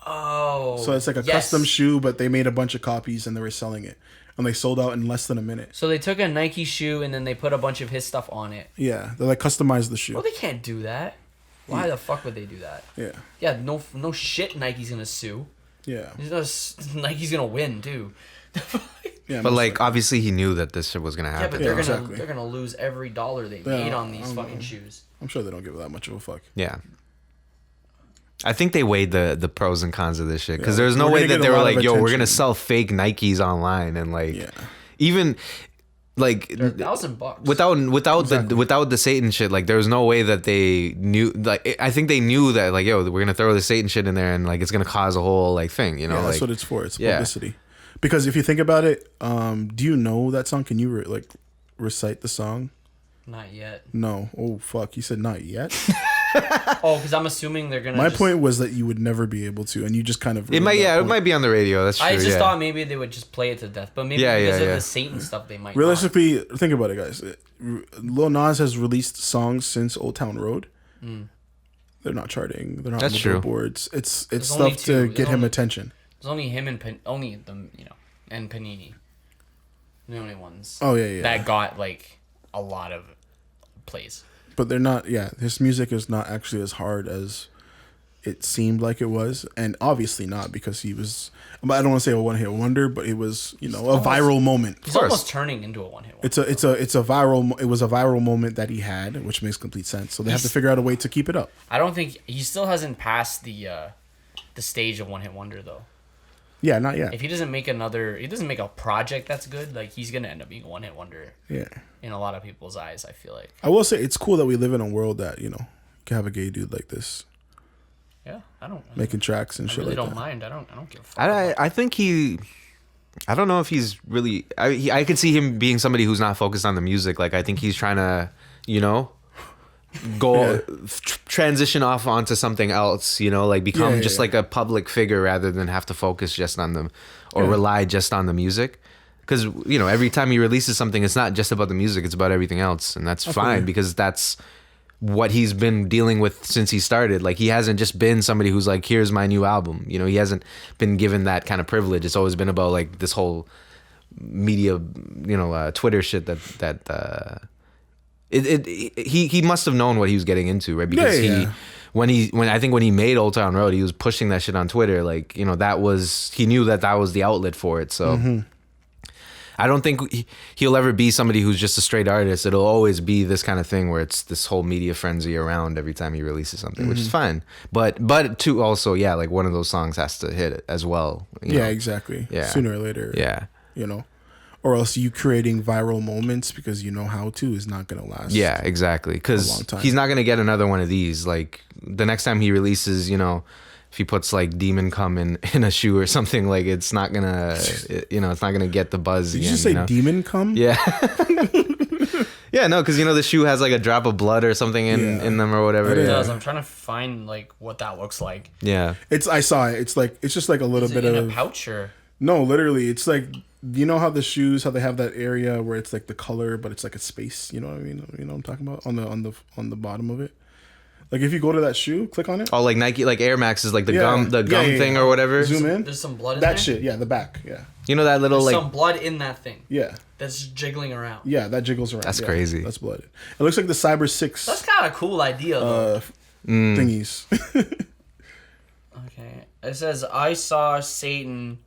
oh. So it's like a yes. custom shoe, but they made a bunch of copies and they were selling it. And they sold out in less than a minute. So they took a Nike shoe and then they put a bunch of his stuff on it. Yeah, they like customized the shoe. Well, they can't do that. Why the fuck would they do that? Yeah, Yeah, no shit. Nike's gonna sue. yeah, Nike's gonna win too. yeah. but most like likely. obviously he knew that this shit was gonna Yeah, happen. but they're gonna exactly. they're gonna lose every dollar they Yeah, made on these I don't fucking know. shoes. I'm sure they don't give that much of a fuck. Yeah. I think they weighed the pros and cons of this shit because Yeah, there's no we're way gonna that get they a were lot of like, "Yo, we're attention. gonna sell fake Nikes online," and like, Yeah. even like They're $1,000 without the Satan shit, like there was no way that they knew. Like I think they knew that like, yo, we're gonna throw the Satan shit in there and like it's gonna cause a whole like thing, you know? Yeah, that's like, what it's for. It's yeah. publicity. Because if you think about it, do you know that song? Can you recite the song? Not yet. No. Oh fuck! You said not yet. Oh, because I'm assuming they're gonna. My point was that you would never be able to, and you just kind of. It might, ruined that yeah, it point. might be on the radio. That's true. I just yeah. thought maybe they would just play it to death, but maybe Yeah, because yeah, of yeah. the Satan stuff, they might. Realistically, think about it, guys. Lil Nas has released songs since Old Town Road. They're not charting. They're not That's on the true. billboards. It's only stuff two. to get him attention. There's only him and only them, and Panini. The only ones. Oh yeah. That got like a lot of plays. But they're not. Yeah, his music is not actually as hard as it seemed like it was, and obviously not because he was. I don't want to say a one-hit wonder, but it was a viral moment. He's almost turning into a one-hit wonder. It's a viral. It was a viral moment that he had, which makes complete sense. So they have to figure out a way to keep it up. I don't think he still hasn't passed the stage of one-hit wonder though. Yeah, not yet. If he doesn't make a project that's good, like he's gonna end up being a one-hit wonder. Yeah. In a lot of people's eyes, I feel like. I will say it's cool that we live in a world that you can have a gay dude like this. Yeah, I don't. Making tracks and I shit really like don't that. mind. I don't give a fuck. I think he. I don't know if he's really. I could see him being somebody who's not focused on the music. Like I think he's trying to, go transition off onto something else. Like become just like a public figure rather than have to focus just on them or rely just on the music. Because every time he releases something, it's not just about the music; it's about everything else, and that's fine because that's what he's been dealing with since he started. Like he hasn't just been somebody who's like, here's my new album. He hasn't been given that kind of privilege. It's always been about like this whole media, Twitter shit he must have known what he was getting into, right? Because when he made Old Town Road, he was pushing that shit on Twitter. Like, he knew that was the outlet for it. So I don't think he'll ever be somebody who's just a straight artist. It'll always be this kind of thing where it's this whole media frenzy around every time he releases something, which is fine. But too also, like one of those songs has to hit it as well. You know? Exactly. Yeah. Sooner or later. Yeah. Or else you creating viral moments because you know how to is not going to last. Yeah, exactly. Because he's not going to get another one of these. Like the next time he releases, if he puts like Demon Come in a shoe or something, like it's not gonna, it's not gonna get the buzz. Did again, you say Demon Come? Yeah. Yeah, no, because the shoe has like a drop of blood or something in them or whatever. It Yeah. does. I'm trying to find like what that looks like. Yeah. I saw it. It's just like a little Is bit it in of a pouch or? No, literally, it's like how the shoes, how they have that area where it's like the color, but it's like a space. You know what I mean? You know what I'm talking about on the bottom of it. Like if you go to that shoe, click on it. Oh, like Nike, like Air Max is like the gum thing or whatever. Zoom in. There's some blood in that there? shit. Yeah, the back. Yeah. That little There's like. some blood in that thing. Yeah. That's jiggling around. Yeah, that jiggles around. That's Yeah, crazy. That's blood. It looks like the Cyber 6 That's kind of a cool idea though. thingies. Okay. It says I saw Satan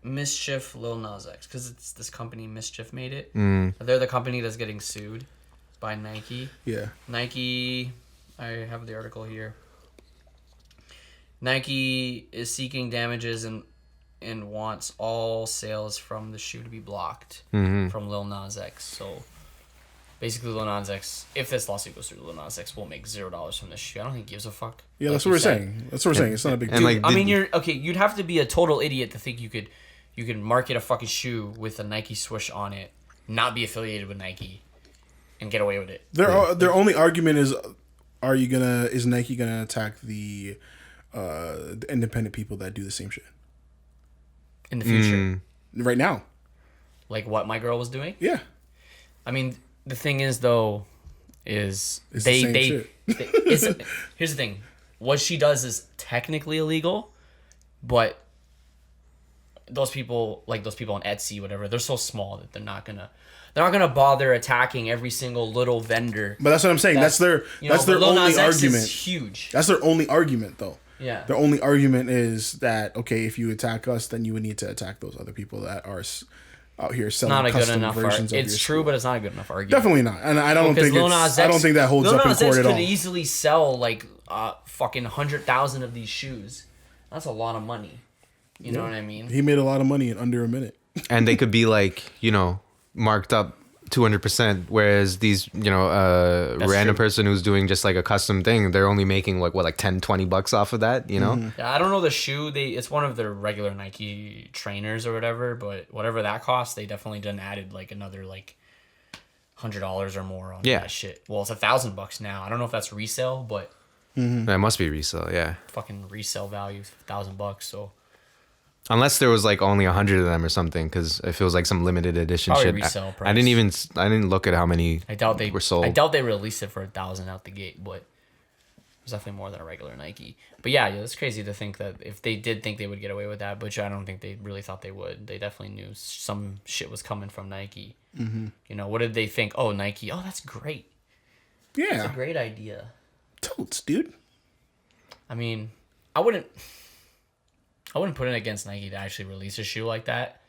Mischief Lil Nas X because it's this company Mischief made it. They're the company that's getting sued by Nike. Yeah. Nike, I have the article here. Nike is seeking damages and wants all sales from the shoe to be blocked from Lil Nas X. So basically, Lil Nas X, if this lawsuit goes through, Lil Nas X will make $0 from this shoe. I don't think he gives a fuck. Yeah, Like that's what you we're said. saying. That's what we're saying. It's not a big And deal. like, I mean, you'd have to be a total idiot to think you could market a fucking shoe with a Nike swoosh on it, not be affiliated with Nike, and get away with it. Their only argument is, is Nike gonna attack the independent people that do the same shit In the future. right now? Like what my girl was doing? Yeah. I mean, the thing is though, is It's the same shit. here's the thing. What she does is technically illegal, but those people on Etsy, whatever, they're so small that they're not gonna bother attacking every single little vendor. But that's what I'm saying. That's their but Lil only Nas X argument. is huge. That's their only argument, though. Yeah. Their only argument is that if you attack us, then you would need to attack those other people that are out here selling Not a good custom enough versions of It's your true, shoe. but it's not a good enough argument. Definitely not, and I don't think Lil Nas X, that holds Lil up in Nas court X at all. could easily sell like fucking 100,000 of these shoes. That's a lot of money. You know what I mean? He made a lot of money in under a minute. and they could be like, marked up 200%, whereas these, random true. person who's doing just like a custom thing, they're only making like 10, $20 off of that, Mm-hmm. Yeah, I don't know the shoe. It's one of their regular Nike trainers or whatever, but whatever that costs, they definitely done added like another like $100 or more on Yeah. that shit. Well, it's $1,000 now. I don't know if that's resale, but That must be resale, yeah. fucking resale value $1,000. So Unless there was like only 100 of them or something, because it feels like some limited edition Probably shit. resale I didn't price. I didn't look at how many I doubt they were sold. I doubt they released it for 1,000 out the gate, but it's definitely more than a regular Nike. But yeah, it's crazy to think that if they did think they would get away with that, which I don't think they really thought they would. They definitely knew some shit was coming from Nike. Mm-hmm. You know, what did they think? Oh, Nike. Oh, that's great. Yeah. That's a great idea. Totes, dude. I mean, I wouldn't put it against Nike to actually release a shoe like that.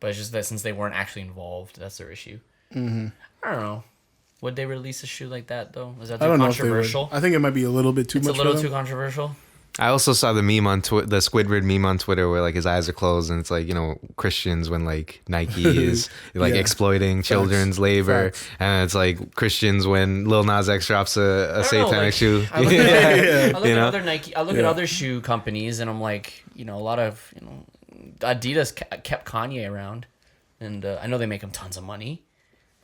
But it's just that since they weren't actually involved, that's their issue. Mm-hmm. I don't know. Would they release a shoe like that though? Is that too I don't know controversial? if they would. I think it might be a little bit too It's much. a little for them. too controversial. I also saw the meme on the Squidward meme on Twitter where like his eyes are closed and it's like, you know, Christians when like Nike is like Yeah. exploiting children's labor, Facts. and it's like Christians when Lil Nas X drops a I don't know, satanic like, shoe. I look, at, I look You at know? other Nike. I look at other shoe companies, and I'm like, you know, a lot of Adidas kept Kanye around, and I know they make him tons of money.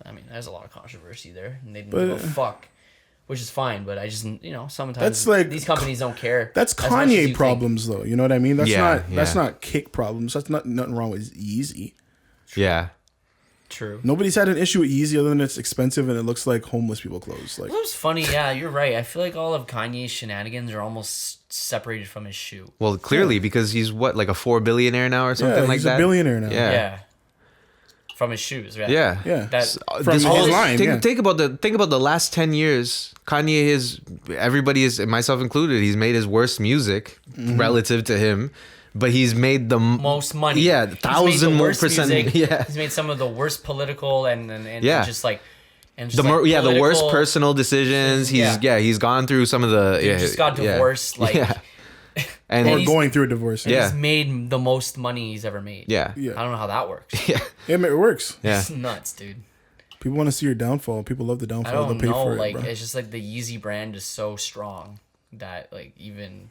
I mean, there's a lot of controversy there, and they didn't give a fuck, which is fine. But I just, sometimes That's like- these companies don't care. That's as much as you Kanye think. problems, though. You know what I mean? That's Yeah, that's yeah. not kick problems. That's nothing wrong with Yeezy. Yeah. True. Nobody's had an issue with Yeezy other than it's expensive and it looks like homeless people clothes. Like, It was funny. Yeah, you're right. I feel like all of Kanye's shenanigans are almost separated from his shoe. Well, clearly because he's what, like a 4 billionaire now or something like he's that. a billionaire now. Yeah. Yeah. From his shoes, right? Yeah. Yeah. That From This his whole line, yeah. think about the last 10 years. Kanye is, everybody is, myself included, he's made his worst music Mm-hmm. relative to him, but he's made the most money. Yeah, He's made 1,000 the more worst percent. music. Yeah. He's made some of the worst political and Yeah. just like and just The like the worst political- personal decisions. He's gone through some of the He just got divorced. Like and Or he's- going through a divorce. Yeah. he's made the most money he's ever made. yeah. Yeah. I don't know how that works. Yeah. It works. Yeah. It's nuts, dude. People want to see your downfall. People love the I downfall. don't They'll pay know. for it, Like bro. it's just like the Yeezy brand is so strong that like even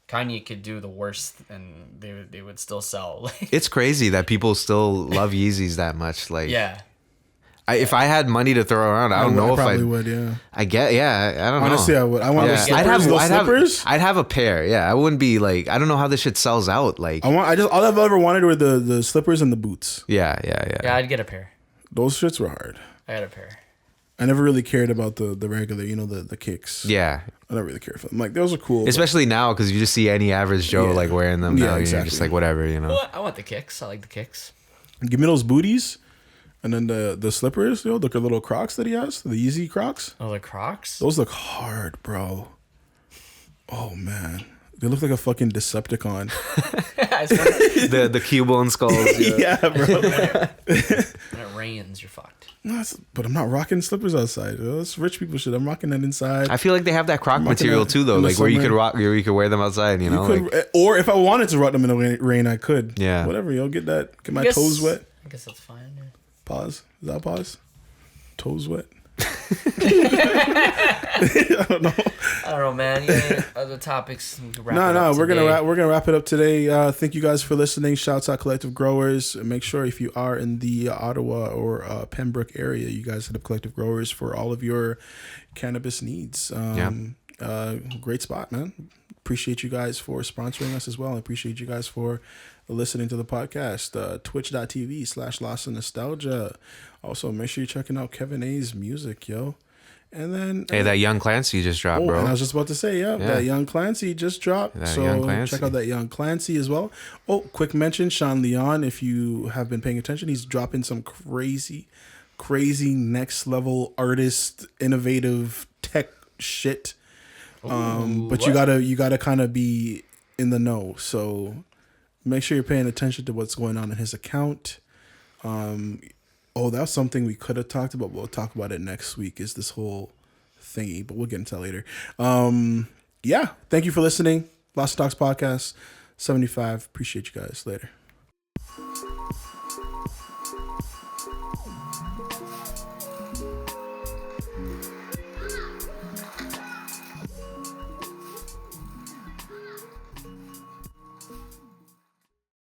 Kanye could do the worst and they would still sell. Like It's crazy that people still love Yeezys that much. Like, yeah. if I had money to throw around, I don't know if I probably would, yeah. I don't Honestly, know. I would. I want those Yeah. slippers. Those slippers. I'd have a pair. Yeah, I wouldn't be like, I don't know how this shit sells out. Like, all I've ever wanted were the slippers and the boots. yeah. Yeah, I'd get a pair. Those shits were hard. I got a pair. I never really cared about the regular, the kicks. Yeah. I never really cared for them. Like, those are cool. Especially now, because you just see any average Joe Yeah. like wearing them Yeah, now. You're exactly. just like, whatever, you know. Well, I want the kicks. I like the kicks. but give me those booties, and then the slippers. The little Crocs that he has, the Yeezy Crocs. Oh, the Crocs. Those look hard, bro. Oh man, they look like a fucking Decepticon. the Cubone skulls. Yeah. yeah, bro. When it rains, you're fucked. But I'm not rocking slippers outside. That's rich people shit. I'm rocking that inside. I feel like they have that Croc I'm not material gonna- too, though, in the like where you could summer. where you could wear them outside. You know, You could, like, or if I wanted to rock them in the rain, I could. Yeah. Whatever, get get my I guess- toes wet. I guess that's fine. Yeah. Pause. Is that a pause? Toes wet. I don't know. I don't know, man. Yeah, other topics. we can wrap it No, up we're today. gonna wrap it up today. Thank you guys for listening. Shouts out Collective Growers. Make sure if you are in the Ottawa or Pembroke area, you guys hit up Collective Growers for all of your cannabis needs. Great spot, man. Appreciate you guys for sponsoring us as well. I appreciate you guys for listening to the podcast. Twitch.tv/Lost in Nostalgia. Also, make sure you're checking out Kevin A's music, yo. And then hey, that Young Clancy just dropped, and bro. I was just about to say, that Young Clancy just dropped. That So Young Clancy. check out that Young Clancy as well. Oh, quick mention, Sean Leon, if you have been paying attention, he's dropping some crazy next level artist, innovative tech shit. But you gotta kind of be in the know. So make sure you're paying attention to what's going on in his account. That's something we could have talked about. We'll talk about it next week, is this whole thingy, but we'll get into that later. Thank you for listening. Lost Talks Podcast 75. Appreciate you guys. Later.